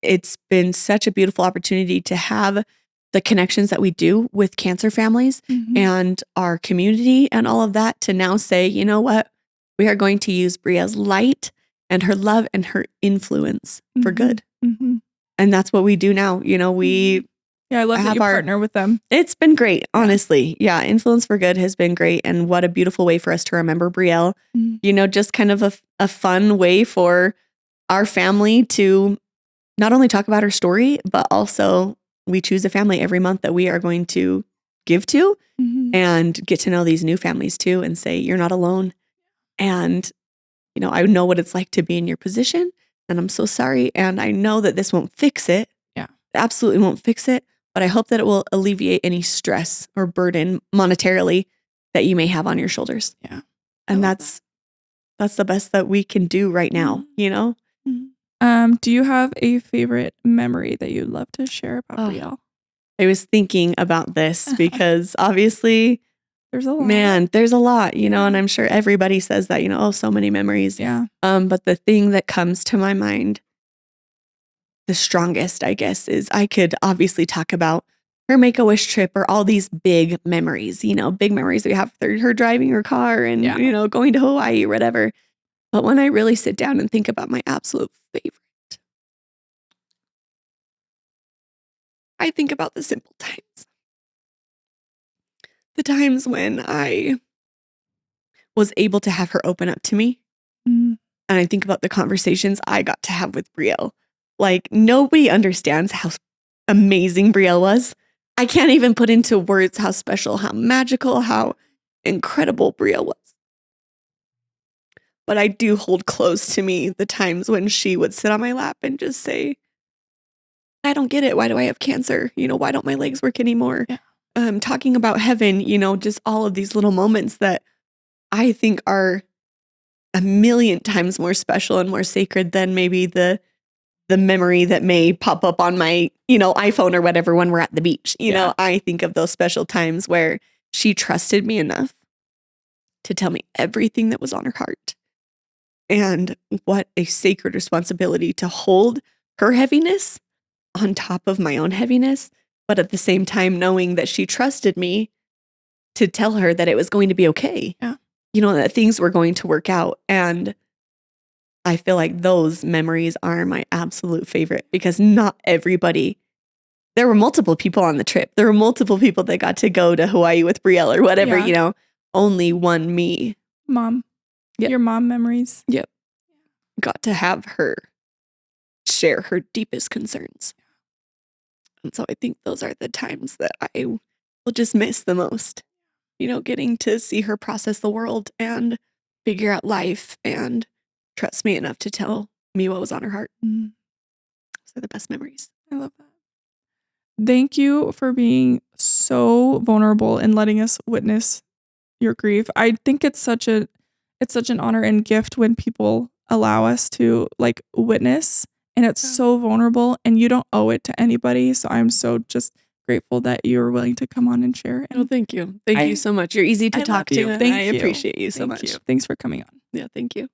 it's been such a beautiful opportunity to have the connections that we do with cancer families and our community and all of that to now say, you know what, we are going to use Brielle's light and her love and her influence for good. And that's what we do now. I love that you partner with them. It's been great, honestly. Yeah, Influence for Good has been great. And what a beautiful way for us to remember Brielle. Just kind of a fun way for our family to not only talk about her story, but also we choose a family every month that we are going to give to and get to know these new families too and say, you're not alone. And, I know what it's like to be in your position and I'm so sorry. And I know that this won't fix it. Yeah. It absolutely won't fix it. But I hope that it will alleviate any stress or burden monetarily that you may have on your shoulders. Yeah. And that's the best that we can do right now, Do you have a favorite memory that you'd love to share about Brielle? I was thinking about this because obviously there's a lot. Man, there's a lot, and I'm sure everybody says that, so many memories. Yeah. But the thing that comes to my mind the strongest, I guess, is I could obviously talk about her Make-A-Wish trip or all these big memories, big memories that we have with her driving her car and, going to Hawaii or whatever. But when I really sit down and think about my absolute favorite, I think about the simple times. the times when I was able to have her open up to me. Mm. And I think about the conversations I got to have with Brielle. Like, nobody understands how amazing Brielle was. I can't even put into words how special, how magical, how incredible Brielle was. But I do hold close to me the times when she would sit on my lap and just say, I don't get it. Why do I have cancer? Why don't my legs work anymore? Yeah. Talking about heaven, just all of these little moments that I think are a million times more special and more sacred than maybe the memory that may pop up on my, iPhone or whatever when we're at the beach. I think of those special times where she trusted me enough to tell me everything that was on her heart. And what a sacred responsibility to hold her heaviness on top of my own heaviness, but at the same time knowing that she trusted me to tell her that it was going to be okay. Yeah. That things were going to work out. And I feel like those memories are my absolute favorite because not everybody, there were multiple people on the trip. There were multiple people that got to go to Hawaii with Brielle or whatever, only one me. Mom. Yep. Your mom memories. Yep. Got to have her share her deepest concerns. And so I think those are the times that I will just miss the most. Getting to see her process the world and figure out life and trust me enough to tell me what was on her heart. Mm. Those are the best memories. I love that. Thank you for being so vulnerable and letting us witness your grief. I think it's such an honor and gift when people allow us to witness, and it's so vulnerable and you don't owe it to anybody. So I'm so just grateful that you were willing to come on and share. And thank you. Thank you so much. You're easy to talk to. And I appreciate you so much. Thanks for coming on. Yeah, thank you.